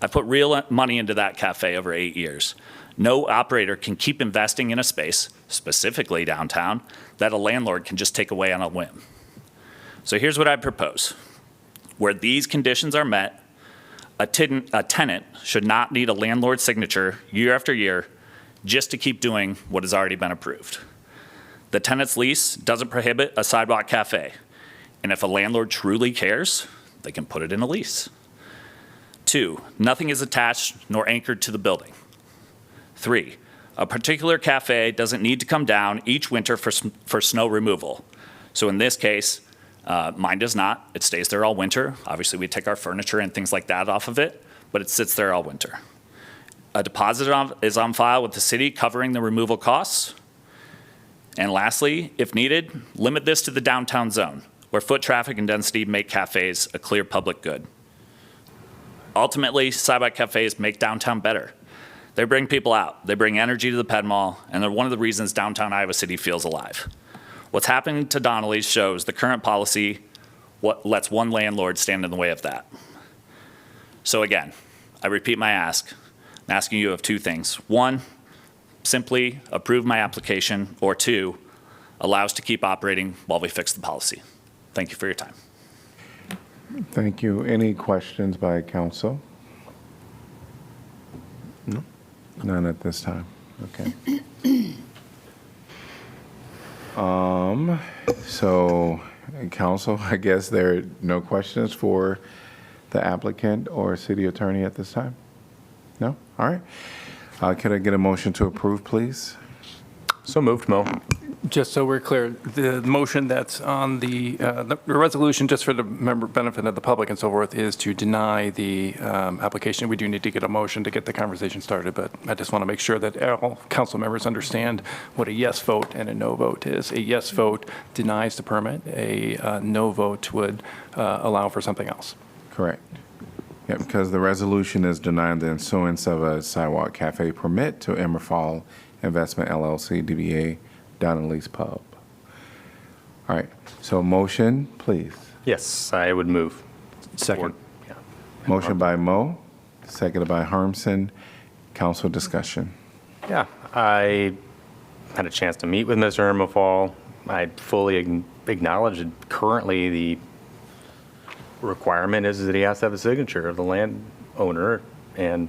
I put real money into that cafe over 8 years. No operator can keep investing in a space, specifically downtown, that a landlord can just take away on a whim. So here's what I propose. Where these conditions are met, a tenant should not need a landlord's signature year after year just to keep doing what has already been approved. The tenant's lease doesn't prohibit a sidewalk cafe, and if a landlord truly cares, they can put it in a lease. 2, nothing is attached nor anchored to the building. 3, a particular cafe doesn't need to come down each winter for snow removal. So in this case, mine does not. It stays there all winter. Obviously, we take our furniture and things like that off of it, but it sits there all winter. A deposit is on file with the city covering the removal costs. And lastly, if needed, limit this to the downtown zone, where foot traffic and density make cafes a clear public good. Ultimately, sidewalk cafes make downtown better. They bring people out, they bring energy to the Ped Mall, and they're one of the reasons downtown Iowa City feels alive. What's happening to Donnelly shows the current policy lets one landlord stand in the way of that. So again, I repeat my ask. I'm asking you of 2 things. 1, simply approve my application, or 2, allow us to keep operating while we fix the policy. Thank you for your time. Thank you. Any questions by council? No. None at this time. Okay. So, council, I guess there are no questions for the applicant or city attorney at this time? No? All right. Could I get a motion to approve, please? So moved, Mo. Just so we're clear, the motion that's on the resolution, just for the benefit of the public and so forth, is to deny the application. We do need to get a motion to get the conversation started, but I just want to make sure that all council members understand what a yes vote and a no vote is. A yes vote denies the permit. A no vote would allow for something else. Correct. Yeah, because the resolution is denying the issuance of a sidewalk cafe permit to Emerfall Investment LLC, DBA Donnelly's Pub. All right, so motion, please. Yes, I would move. Second. Yeah. Motion by Mo, seconded by Harmson. Council discussion. Yeah, I had a chance to meet with Mr. Emerfall. I fully acknowledge that currently the requirement is that he has to have a signature of the landowner, and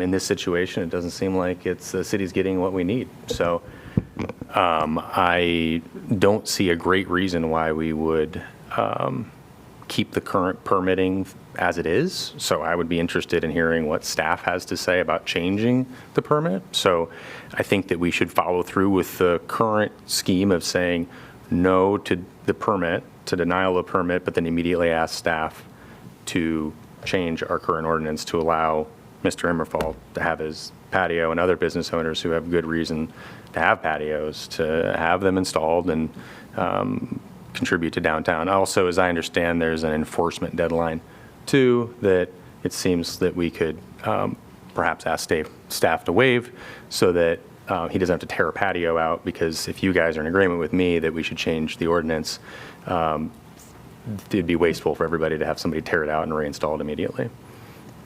in this situation, it doesn't seem like the city's getting what we need. So I don't see a great reason why we would keep the current permitting as it is. So I would be interested in hearing what staff has to say about changing the permit. So I think that we should follow through with the current scheme of saying no to the permit, to denial of permit, but then immediately ask staff to change our current ordinance to allow Mr. Emerfall to have his patio and other business owners who have good reason to have patios to have them installed and contribute to downtown. Also, as I understand, there's an enforcement deadline too, that it seems that we could perhaps ask staff to waive so that he doesn't have to tear a patio out, because if you guys are in agreement with me that we should change the ordinance, it'd be wasteful for everybody to have somebody tear it out and reinstall it immediately.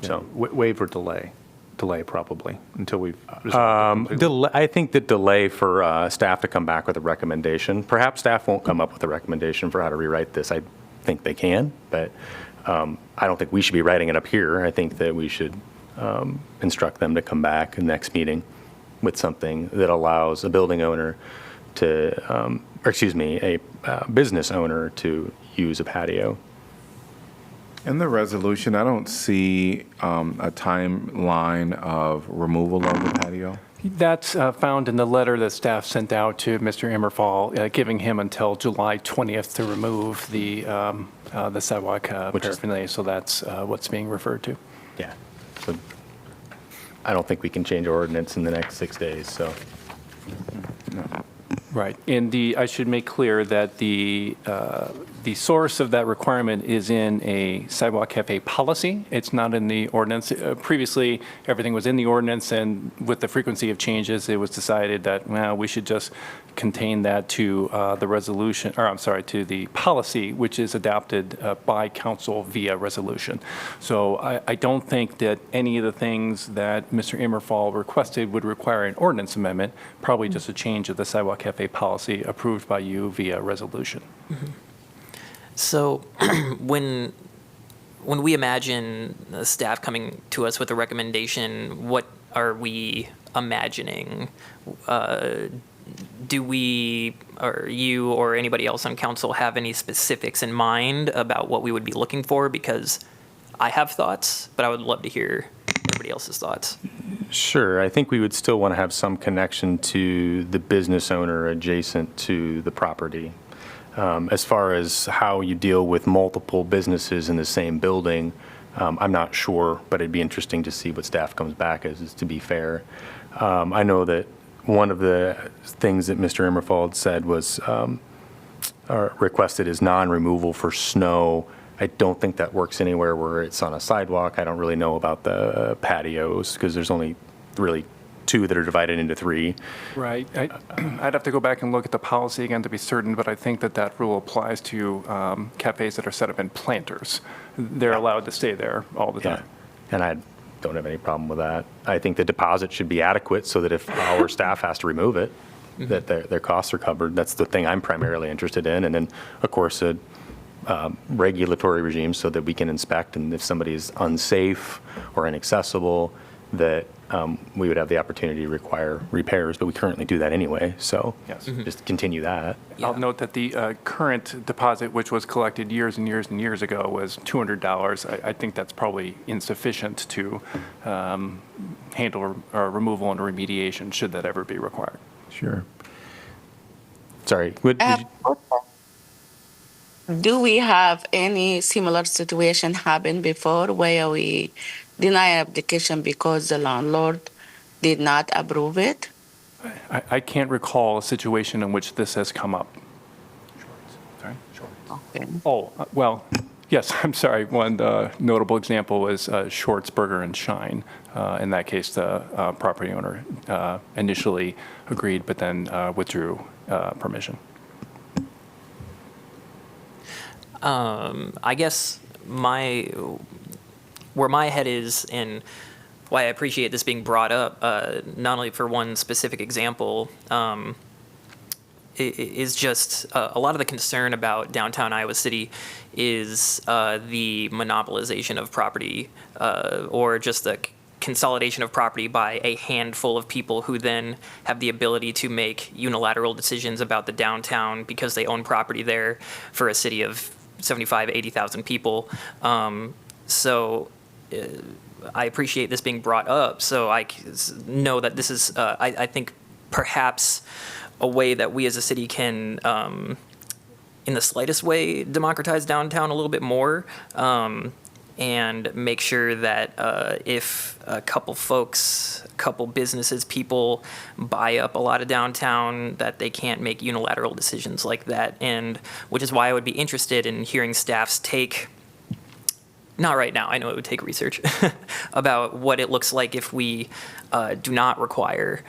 So Waive or delay? Delay probably until we've resolved it completely. I think the delay for staff to come back with a recommendation, perhaps staff won't come up with a recommendation for how to rewrite this. I think they can, but I don't think we should be writing it up here. I think that we should instruct them to come back in the next meeting with something that allows a building owner to, or excuse me, a business owner to use a patio. In the resolution, I don't see a timeline of removal of the patio. That's found in the letter that staff sent out to Mr. Immerfall, giving him until July 20th to remove the sidewalk paraphernalia. So that's what's being referred to. Yeah. So I don't think we can change our ordinance in the next 6 days, so. Right. And I should make clear that the source of that requirement is in a sidewalk cafe policy. It's not in the ordinance. Previously, everything was in the ordinance, and with the frequency of changes, it was decided that, well, we should just contain that to the resolution, or I'm sorry, to the policy, which is adopted by council via resolution. So I don't think that any of the things that Mr. Immerfall requested would require an ordinance amendment, probably just a change of the sidewalk cafe policy approved by you via resolution. Mm-hmm. So when we imagine staff coming to us with a recommendation, what are we imagining? Do we, or you or anybody else on council, have any specifics in mind about what we would be looking for? Because I have thoughts, but I would love to hear everybody else's thoughts. Sure. I think we would still want to have some connection to the business owner adjacent to the property. As far as how you deal with multiple businesses in the same building, I'm not sure, but it'd be interesting to see what staff comes back as, to be fair. I know that one of the things that Mr. Immerfald said was, or requested, is non-removal for snow. I don't think that works anywhere where it's on a sidewalk. I don't really know about the patios, because there's only really 2 that are divided into 3. Right. I'd have to go back and look at the policy again to be certain, but I think that rule applies to cafes that are set up in planters. They're allowed to stay there all the time. And I don't have any problem with that. I think the deposit should be adequate so that if our staff has to remove it, that their costs are covered. That's the thing I'm primarily interested in. And then, of course, a regulatory regime so that we can inspect, and if somebody is unsafe or inaccessible, that we would have the opportunity to require repairs, but we currently do that anyway, so Yes. just continue that. I'll note that the current deposit, which was collected years and years and years ago, was $200. I think that's probably insufficient to handle removal and remediation, should that ever be required. Sure. Sorry. Do we have any similar situation happen before where we deny application because the landlord did not approve it? I can't recall a situation in which this has come up. Sorry? Okay. Oh, well, yes, I'm sorry. One notable example was Shorts Burger and Shine. In that case, the property owner initially agreed, but then withdrew permission. I guess where my head is, and why I appreciate this being brought up, not only for one specific example, is just a lot of the concern about downtown Iowa City is the monopolization of property, or just the consolidation of property by a handful of people who then have the ability to make unilateral decisions about the downtown because they own property there, for a city of 75, 80,000 people. So I appreciate this being brought up. So I know that this is, I think, perhaps a way that we as a city can, in the slightest way, democratize downtown a little bit more, and make sure that if a couple businesses, people buy up a lot of downtown, that they can't make unilateral decisions like that. And which is why I would be interested in hearing staff's take not right now, I know it would take research, about what it looks like if we do not require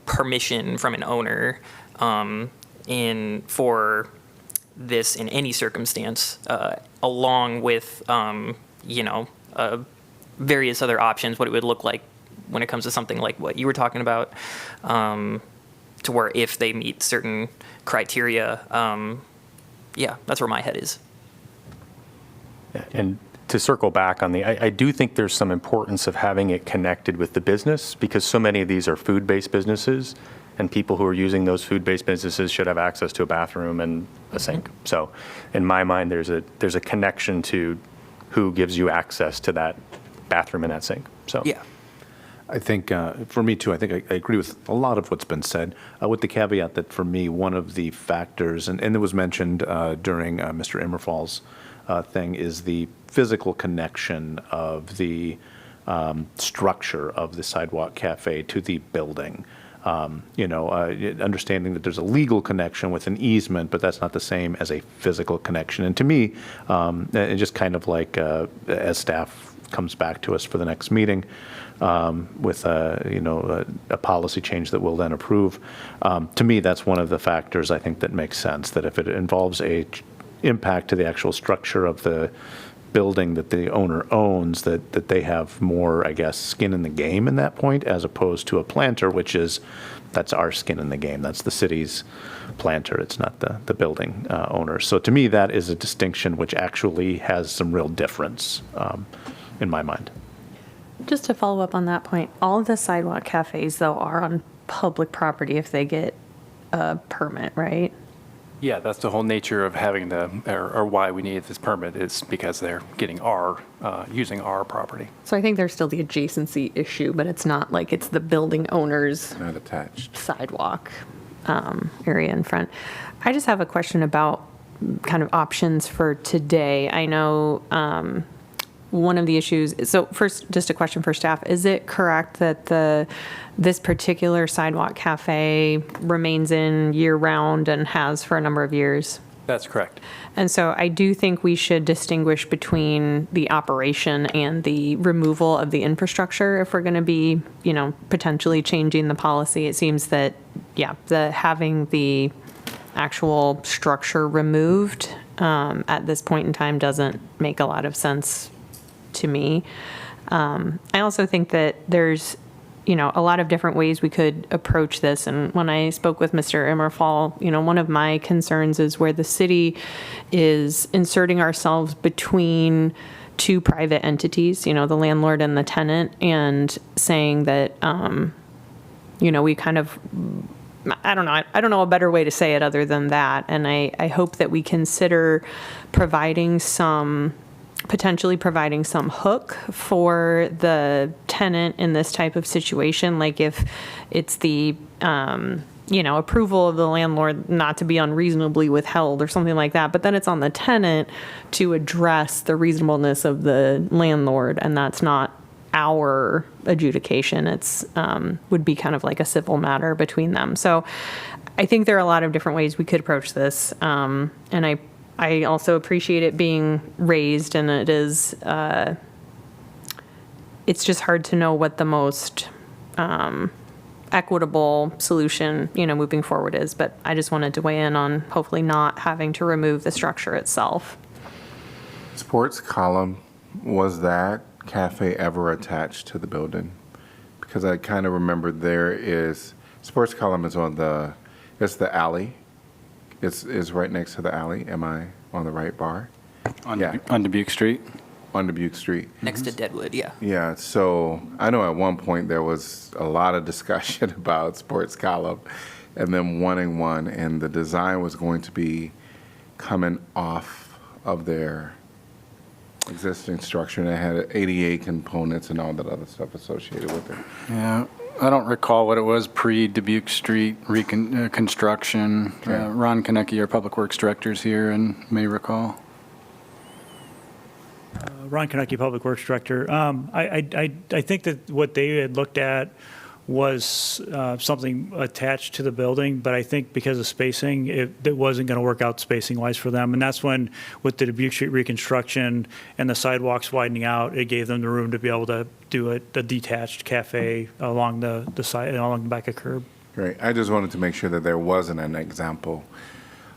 permission from an owner for this in any circumstance, along with, various other options, what it would look like when it comes to something like what you were talking about, to where if they meet certain criteria, that's where my head is. And to circle back on I do think there's some importance of having it connected with the business, because so many of these are food-based businesses, and people who are using those food-based businesses should have access to a bathroom and a sink. So in my mind, there's a connection to who gives you access to that bathroom and that sink. So Yeah. I think, for me too, I think I agree with a lot of what's been said, with the caveat that for me, one of the factors, and it was mentioned during Mr. Immerfall's thing, is the physical connection of the structure of the Sidewalk Cafe to the building. Understanding that there's a legal connection with an easement, but that's not the same as a physical connection. And to me, and just kind of like as staff comes back to us for the next meeting with a policy change that we'll then approve, to me, that's one of the factors I think that makes sense, that if it involves a impact to the actual structure of the building that the owner owns, that they have more, I guess, skin in the game in that point, as opposed to a planter, that's our skin in the game. That's the city's planter. It's not the building owner. So to me, that is a distinction which actually has some real difference in my mind. Just to follow up on that point, all of the sidewalk cafes, though, are on public property if they get a permit, right? Yeah, that's the whole nature of having or why we need this permit, is because they're getting using our property. So I think there's still the adjacency issue, but it's not like it's the building owner's Not attached. sidewalk area in front. I just have a question about kind of options for today. I know one of the issues, so first, just a question for staff. Is it correct that this particular sidewalk cafe remains in year-round and has for a number of years? That's correct. And so I do think we should distinguish between the operation and the removal of the infrastructure if we're going to be, potentially changing the policy. It seems that, having the actual structure removed at this point in time doesn't make a lot of sense to me. I also think that there's, a lot of different ways we could approach this. And when I spoke with Mr. Immerfall, one of my concerns is where the city is inserting ourselves between two private entities, the landlord and the tenant, and saying that, we kind of, I don't know a better way to say it other than that. And I hope that we consider potentially providing some hook for the tenant in this type of situation, like if it's the approval of the landlord not to be unreasonably withheld or something like that, but then it's on the tenant to address the reasonableness of the landlord, and that's not our adjudication. It's would be kind of like a civil matter between them. So I think there are a lot of different ways we could approach this, and I also appreciate it being raised, and it is, it's just hard to know what the most equitable solution, moving forward is. But I just wanted to weigh in on hopefully not having to remove the structure itself. Sports Column, was that cafe ever attached to the building? Because I kind of remember Sports Column is it's the alley. It's right next to the alley. Am I on the right bar? On Dubuque Street? On Dubuque Street. Next to Deadwood, yeah. Yeah, so I know at one point there was a lot of discussion about Sports Column and them wanting one, and the design was going to be coming off of their existing structure, and it had ADA components and all that other stuff associated with it. Yeah. I don't recall what it was pre-Dubuque Street construction. Ron Konecki, our Public Works Director, is here and may recall. Ron Konecki, Public Works Director. I think that what they had looked at was something attached to the building, but I think because of spacing, it wasn't going to work out spacing-wise for them. And that's when, with the Dubuque Street reconstruction and the sidewalks widening out, it gave them the room to be able to do a detached cafe along the side, along the back of curb. Great. I just wanted to make sure that there wasn't an example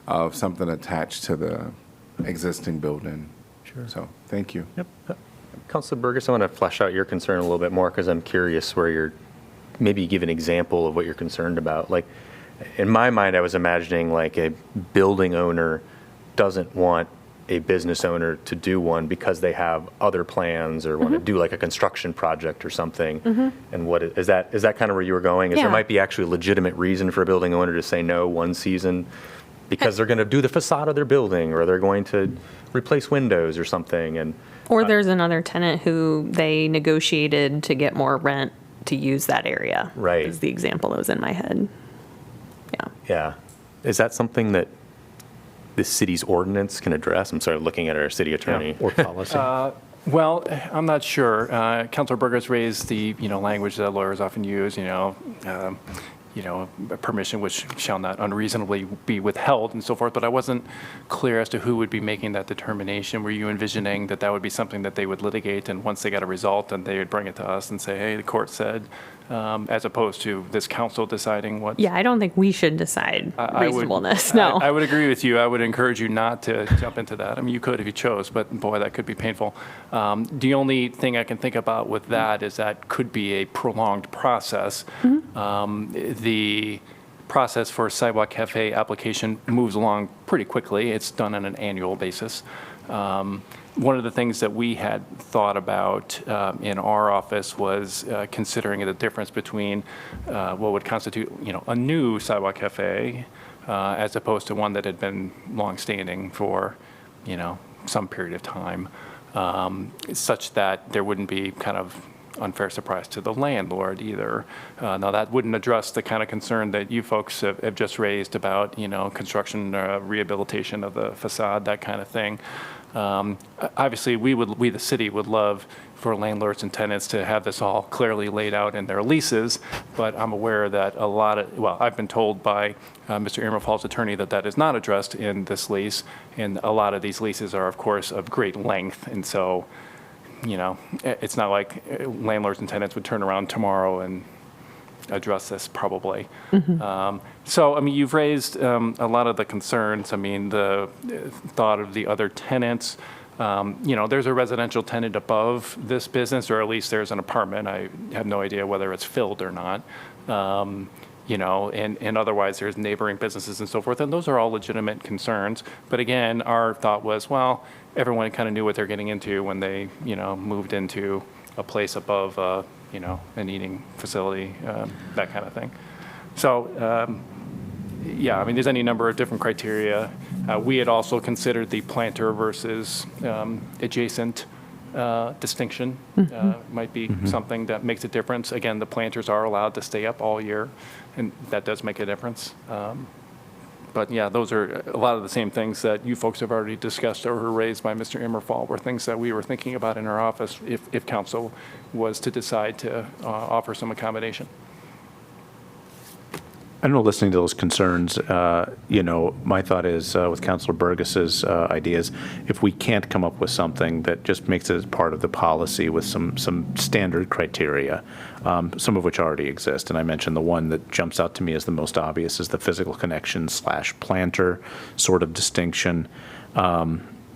of something attached to the existing building. Sure. So, thank you. Yep. Councilor Burgess, I want to flesh out your concern a little bit more because I'm curious where you're, maybe give an example of what you're concerned about. Like, in my mind, I was imagining like a building owner doesn't want a business owner to do one because they have other plans or want to do like a construction project or something. And what is that kind of where you were going? Is Yeah. there might be actually a legitimate reason for a building owner to say no one season because they're going to do the facade of their building or they're going to replace windows or something. And Or there's another tenant who they negotiated to get more rent to use that area. Right. Is the example that was in my head. Yeah. yeah, is that something that the city's ordinance can address? I'm sorry, looking at our city attorney. Or policy. Well, I'm not sure. Councilor Burgess raised the, language that lawyers often use, permission which shall not unreasonably be withheld and so forth, but I wasn't clear as to who would be making that determination. Were you envisioning that that would be something that they would litigate, and once they got a result, then they would bring it to us and say, hey, the court said, as opposed to this council deciding what? Yeah, I don't think we should decide reasonableness. No. I would agree with you. I would encourage you not to jump into that. I mean, you could if you chose, but boy, that could be painful. The only thing I can think about with that is that could be a prolonged process. The process for a Sidewalk Cafe application moves along pretty quickly. It's done on an annual basis. One of the things that we had thought about in our office was considering the difference between what would constitute, a new Sidewalk Cafe as opposed to one that had been longstanding for, some period of time, such that there wouldn't be kind of unfair surprise to the landlord either. Now, that wouldn't address the kind of concern that you folks have just raised about, construction, rehabilitation of the facade, that kind of thing. Obviously, we the city would love for landlords and tenants to have this all clearly laid out in their leases, but I'm aware that I've been told by Mr. Emerfall's attorney that is not addressed in this lease, and a lot of these leases are, of course, of great length, and so it's not like landlords and tenants would turn around tomorrow and address this probably. So, I mean, you've raised a lot of the concerns. I mean, the thought of the other tenants. There's a residential tenant above this business, or at least there's an apartment. I have no idea whether it's filled or not. And otherwise there's neighboring businesses and so forth, and those are all legitimate concerns. But again, our thought was, well, everyone kind of knew what they're getting into when they, moved into a place above, an eating facility, that kind of thing. So, yeah, I mean, there's any number of different criteria. We had also considered the planter versus adjacent distinction. Might be something that makes a difference. Again, the planters are allowed to stay up all year, and that does make a difference. But yeah, those are a lot of the same things that you folks have already discussed or were raised by Mr. Emerfall were things that we were thinking about in our office if council was to decide to offer some accommodation. I know, listening to those concerns, my thought is with Councilor Burgess's ideas, if we can't come up with something that just makes it as part of the policy with some standard criteria, some of which already exist. And I mentioned the one that jumps out to me as the most obvious is the physical connection / planter sort of distinction.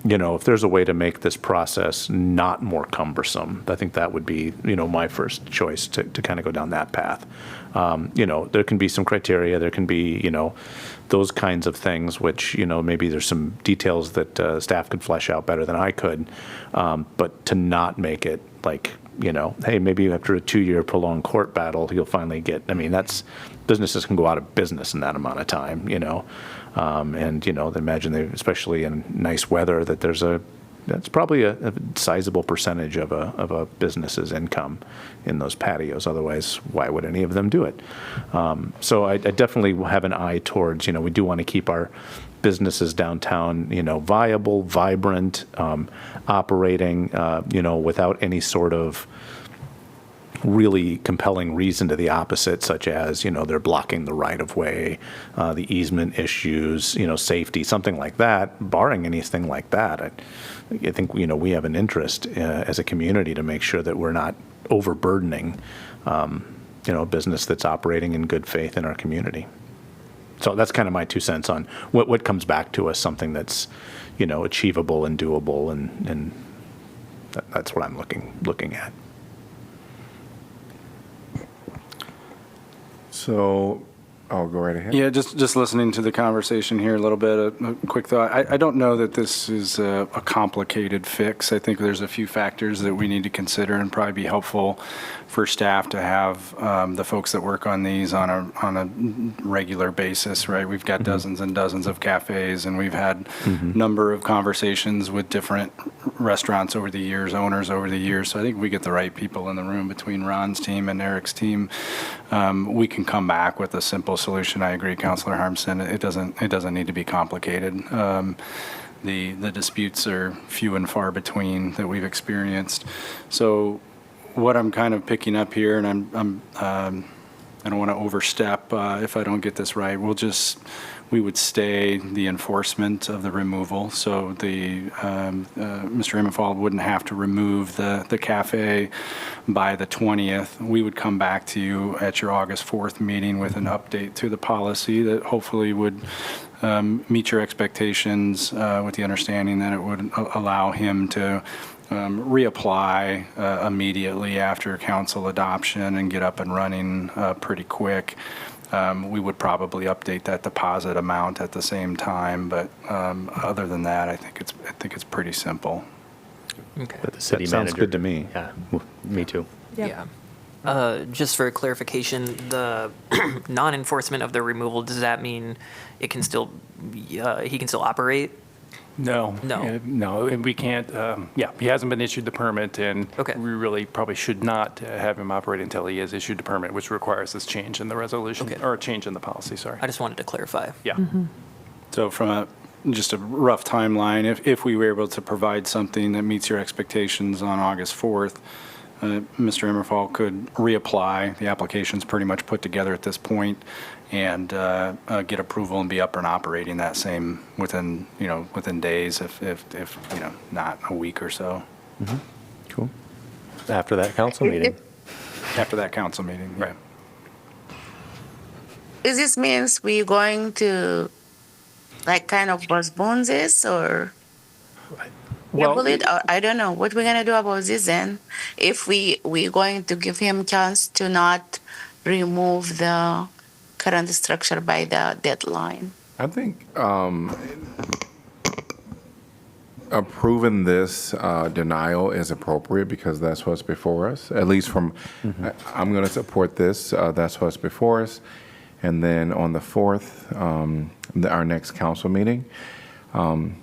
If there's a way to make this process not more cumbersome, I think that would be, my first choice to kind of go down that path. There can be some criteria, there can be, those kinds of things, which, maybe there's some details that staff could flesh out better than I could. But to not make it like, hey, maybe after a 2-year prolonged court battle, you'll finally get, businesses can go out of business in that amount of time, and, imagine especially in nice weather, that that's probably a sizable percentage of a business's income in those patios. Otherwise, why would any of them do it? So I definitely have an eye towards, we do want to keep our businesses downtown, viable, vibrant, operating, without any sort of really compelling reason to the opposite, such as, they're blocking the right-of-way, the easement issues, safety, something like that, barring anything like that, I think, we have an interest as a community to make sure that we're not overburdening, a business that's operating in good faith in our community. So that's kind of my 2 cents on what comes back to us, something that's, achievable and doable, and that's what I'm looking at. So, I'll go right ahead. Yeah, just listening to the conversation here a little bit, a quick thought. I don't know that this is a complicated fix. I think there's a few factors that we need to consider and probably be helpful for staff to have the folks that work on these on a regular basis, right? We've got dozens and dozens of cafes, and we've had number of conversations with different restaurants over the years, owners over the years. So I think we get the right people in the room between Ron's team and Eric's team. We can come back with a simple solution. I agree, Councilor Harmson. It doesn't need to be complicated. The disputes are few and far between that we've experienced. So what I'm kind of picking up here, and I don't want to overstep if I don't get this right. We would stay the enforcement of the removal. So the Mr. Immenfald wouldn't have to remove the cafe by the 20th. We would come back to you at your August 4th meeting with an update to the policy that hopefully would meet your expectations with the understanding that it would allow him to reapply immediately after council adoption and get up and running pretty quick. We would probably update that deposit amount at the same time, but other than that, I think it's pretty simple. Okay. But the city That manager. sounds good to me. Yeah, me too. Yeah. Just for clarification, the non-enforcement of the removal, does that mean it can still, he can still operate? No. No. No, and we can't, he hasn't been issued the permit, and Okay. we really probably should not have him operate until he has issued the permit, which requires this change in the resolution, Okay. or a change in the policy, sorry. I just wanted to clarify. Yeah. So from just a rough timeline, if we were able to provide something that meets your expectations on August 4th, Mr. Immerfall could reapply. The application's pretty much put together at this point, and get approval and be up and operating that same within days, if not a week or so. Cool. After that council meeting. After that council meeting, right. Is this means we're going to kind of postpone this or table it, or I don't know what we're gonna do about this then? If we're going to give him chance to not remove the current structure by the deadline. I think approving this denial is appropriate because that's what's before us, at least from, I'm going to support this, that's what's before us. And then on the 4th, our next council meeting,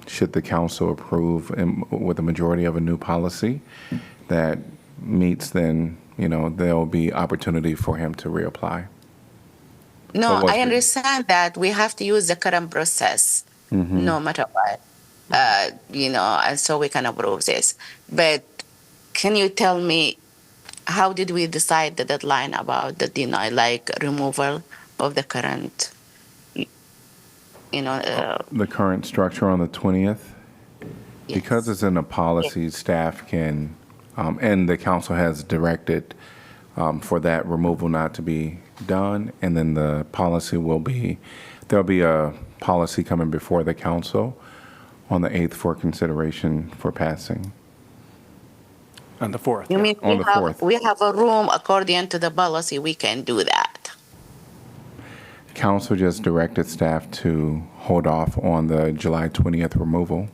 should the council approve with a majority of a new policy that meets, then, there'll be opportunity for him to reapply. No, I understand that we have to use the current process, no matter what, and so we can approve this. But can you tell me, how did we decide the deadline about the removal of the current, the current structure on the 20th? Yes. Because it's in a policy, staff can, and the council has directed for that removal not to be done, and then the policy there'll be a policy coming before the council on the 8th for consideration for passing. On the 4th. You mean On the 4th. we have a room according to the policy, we can do that? Council just directed staff to hold off on the July 20th removal.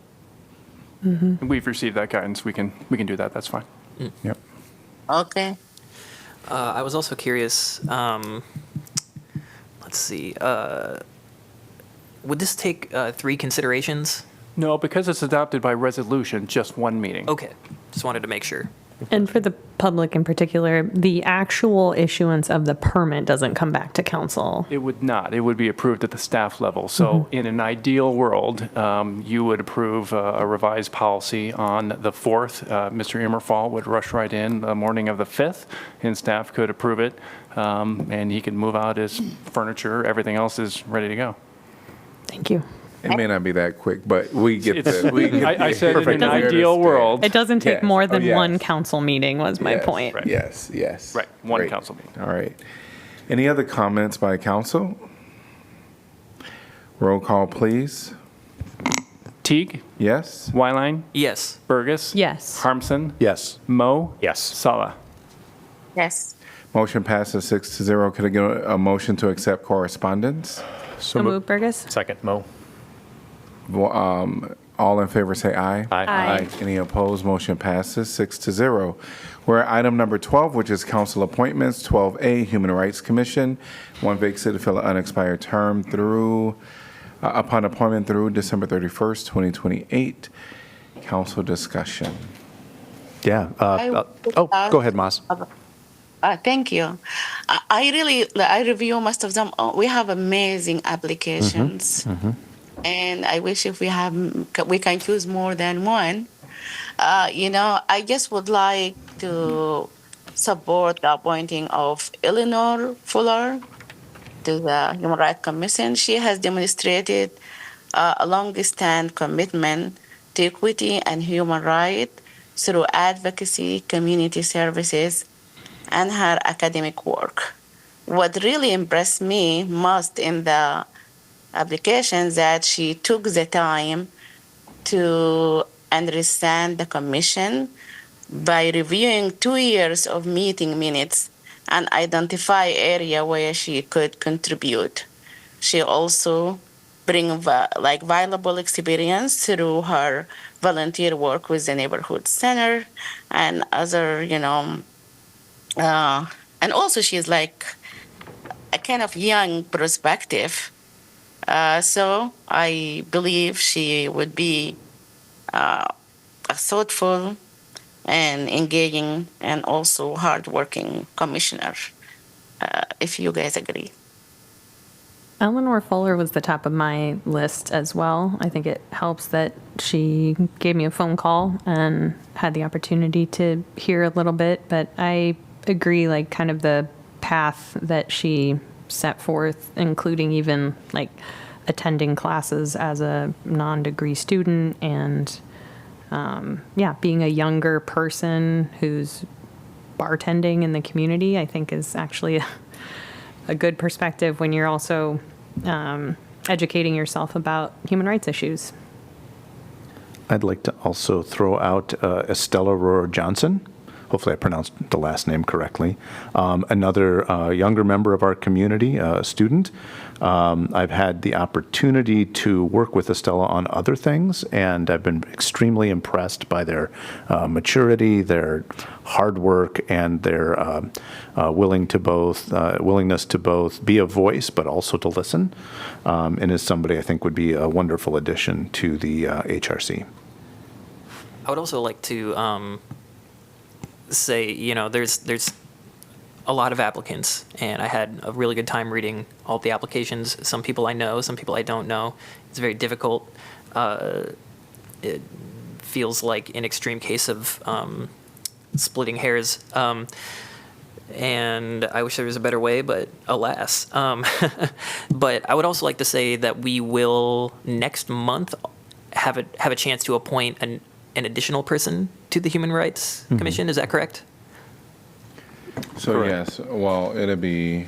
We've received that guidance, we can do that, that's fine. Yep. Okay. I was also curious, let's see, would this take 3 considerations? No, because it's adopted by resolution, just one meeting. Okay, just wanted to make sure. And for the public in particular, the actual issuance of the permit doesn't come back to council. It would not. It would be approved at the staff level. So in an ideal world, you would approve a revised policy on the 4th. Mr. Immerfall would rush right in the morning of the 5th, and staff could approve it, and he could move out his furniture. Everything else is ready to go. Thank you. It may not be that quick, but we get It's- the. We get I said in an we ideal understand. world. It doesn't take Yes. more than Oh, yes. one council meeting was my Yes. point. Right. Yes, yes. Right, one Great. council meeting. All right. Any other comments by council? Roll call, please. Teague, Yes? Wyline, Yes. Burgess. Yes. Harmson, Yes. Mo, Yes. Sala. Yes. Motion passes 6-0. Could I get a motion to accept correspondence? So move, Burgess. Second, Mo. All in favor say aye. Aye. Any opposed? Motion passes 6-0. We're at item number 12, which is council appointments. 12A, Human Rights Commission. One vacancy to fill an unexpired term through, upon appointment through December 31st, 2028. Council discussion. Yeah. Go ahead, Mas. Thank you. I review most of them. Oh, we have amazing applications. And I wish if we can choose more than one. I just would like to support the appointing of Eleanor Fuller to the Human Rights Commission. She has demonstrated a long-standing commitment to equity and human rights through advocacy, community services, and her academic work. What really impressed me most in the application that she took the time to understand the commission by reviewing 2 years of meeting minutes and identify area where she could contribute. She also bring valuable experience through her volunteer work with the neighborhood center and other, and also she's like a kind of young perspective. So I believe she would be a thoughtful and engaging and also hardworking commissioner, if you guys agree. Eleanor Fuller was the top of my list as well. I think it helps that she gave me a phone call and had the opportunity to hear a little bit, but I agree, like, kind of the path that she set forth, including even like attending classes as a non-degree student and being a younger person who's bartending in the community, I think is actually a good perspective when you're also educating yourself about human rights issues. I'd like to also throw out Estella Rohrer Johnson. Hopefully I pronounced the last name correctly. Another younger member of our community, a student. I've had the opportunity to work with Estella on other things, and I've been extremely impressed by their maturity, their hard work, and their willingness to both be a voice but also to listen, and is somebody I think would be a wonderful addition to the HRC. I would also like to say, there's a lot of applicants, and I had a really good time reading all the applications. Some people I know, some people I don't know. It's very difficult. It feels like an extreme case of splitting hairs. And I wish there was a better way, but alas. But I would also like to say that we will next month have a chance to appoint an additional person to the Human Rights Commission. Is that correct? So, Correct. yes, well, it'll be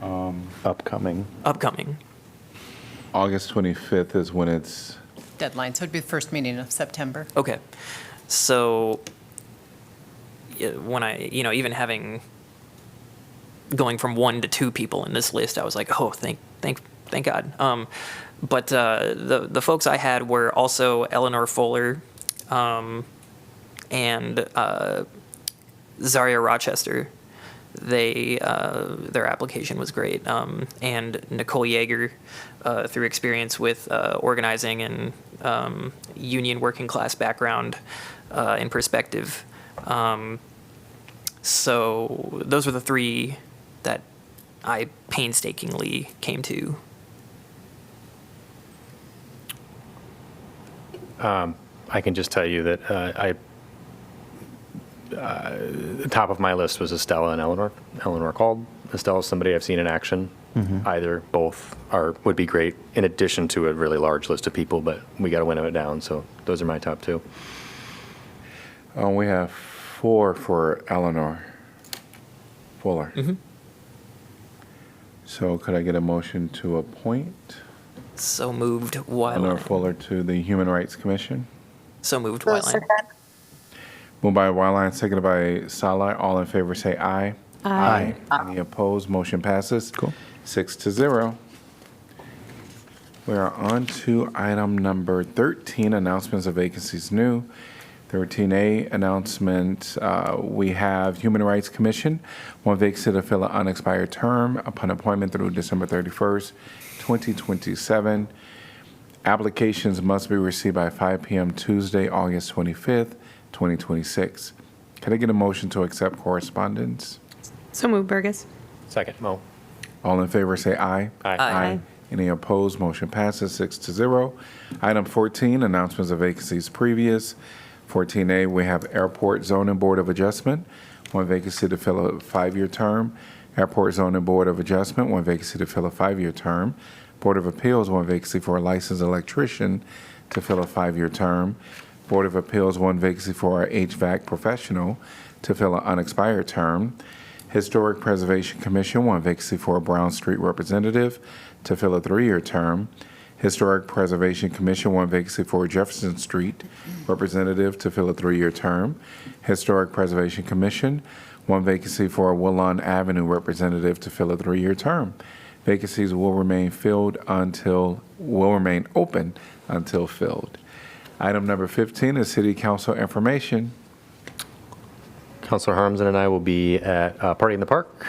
Upcoming. August 25th is when it's, Deadline, so it'd be the first meeting of September. Okay. So when I, even going from 1 to 2 people in this list, I was like, oh, thank God. But the folks I had were also Eleanor Fuller and Zaria Rochester. Their application was great, and Nicole Yeager, through experience with organizing and union working class background and perspective, So those were the three that I painstakingly came to. I can just tell you that the top of my list was Estella and Eleanor. Eleanor called. Estella's somebody I've seen in action. Either, both would be great, in addition to a really large list of people, but we got to winnow it down, so those are my top two. We have 4 for Eleanor Fuller. So could I get a motion to appoint So moved, Eleanor Wyland. Fuller to the Human Rights Commission? So moved, Wyland. Moved by Wyline, seconded by Salah. All in favor say aye. Aye. Any opposed? Motion passes. Cool. 6-0. We are on to item number 13, announcements of vacancies new. 13A announcement, we have Human Rights Commission, 1 vacancy to fill an unexpired term upon appointment through December 31st, 2027. Applications must be received by 5 p.m. Tuesday, August 25th, 2026. Can I get a motion to accept correspondence? So moved, Burgess. Second, Mo. All in favor say aye. Aye. Any opposed? Motion passes 6-0. Item 14, announcements of vacancies previous. 14A, we have Airport Zoning Board of Adjustment, 1 vacancy to fill a 5-year term. Airport Zoning Board of Adjustment, 1 vacancy to fill a 5-year term. Board of Appeals, 1 vacancy for a licensed electrician to fill a 5-year term. Board of Appeals, 1 vacancy for our HVAC professional to fill an unexpired term. Historic Preservation Commission, 1 vacancy for a Brown Street representative to fill a 3-year term. Historic Preservation Commission, 1 vacancy for a Jefferson Street representative to fill a 3-year term. Historic Preservation Commission, 1 vacancy for a Woodlawn Avenue representative to fill a 3-year term. Vacancies will remain open until filled. Item number 15 is City Council information. Councilor Harmsen and I will be at Party in the Park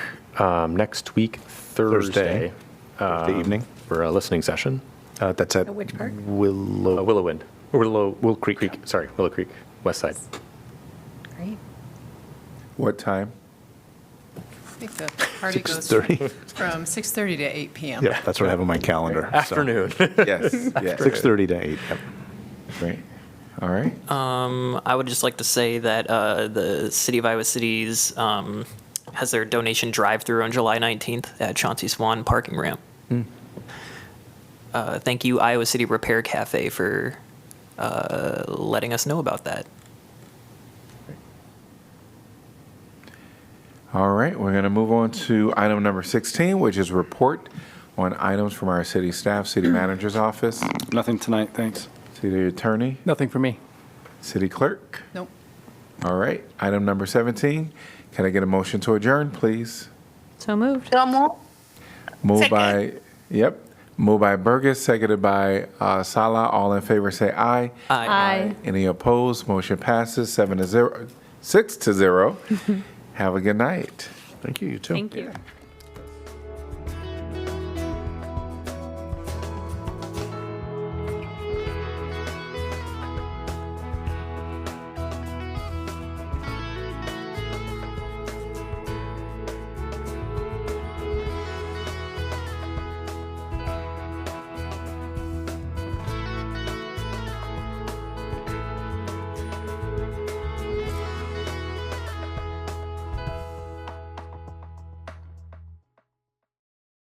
next week, Thursday Thursday evening. for a listening session. That's at Which park? Willow Creek, west side. Great. What time? I think the party goes 6:30. from 6:30 to 8 p.m. Yeah, that's what I have on my calendar. so. Afternoon. Yes, yes. 6:30 to 8. Yep. Great. All right. I would just like to say that the City of Iowa City's has their donation drive-through on July 19th at Chauncey Swan parking ramp. Thank you, Iowa City Repair Cafe, for letting us know about that. All right, we're going to move on to item number 16, which is report on items from our city staff, city manager's office, Nothing tonight, thanks. city attorney, Nothing for me. city clerk. Nope. All right, item number 17. Can I get a motion to adjourn, please? So moved. Moved by, moved by Burgess, seconded by Salah. All in favor say aye. Aye. Any opposed? Motion passes 6-0. Have a good night. Thank you. You too. Thank you.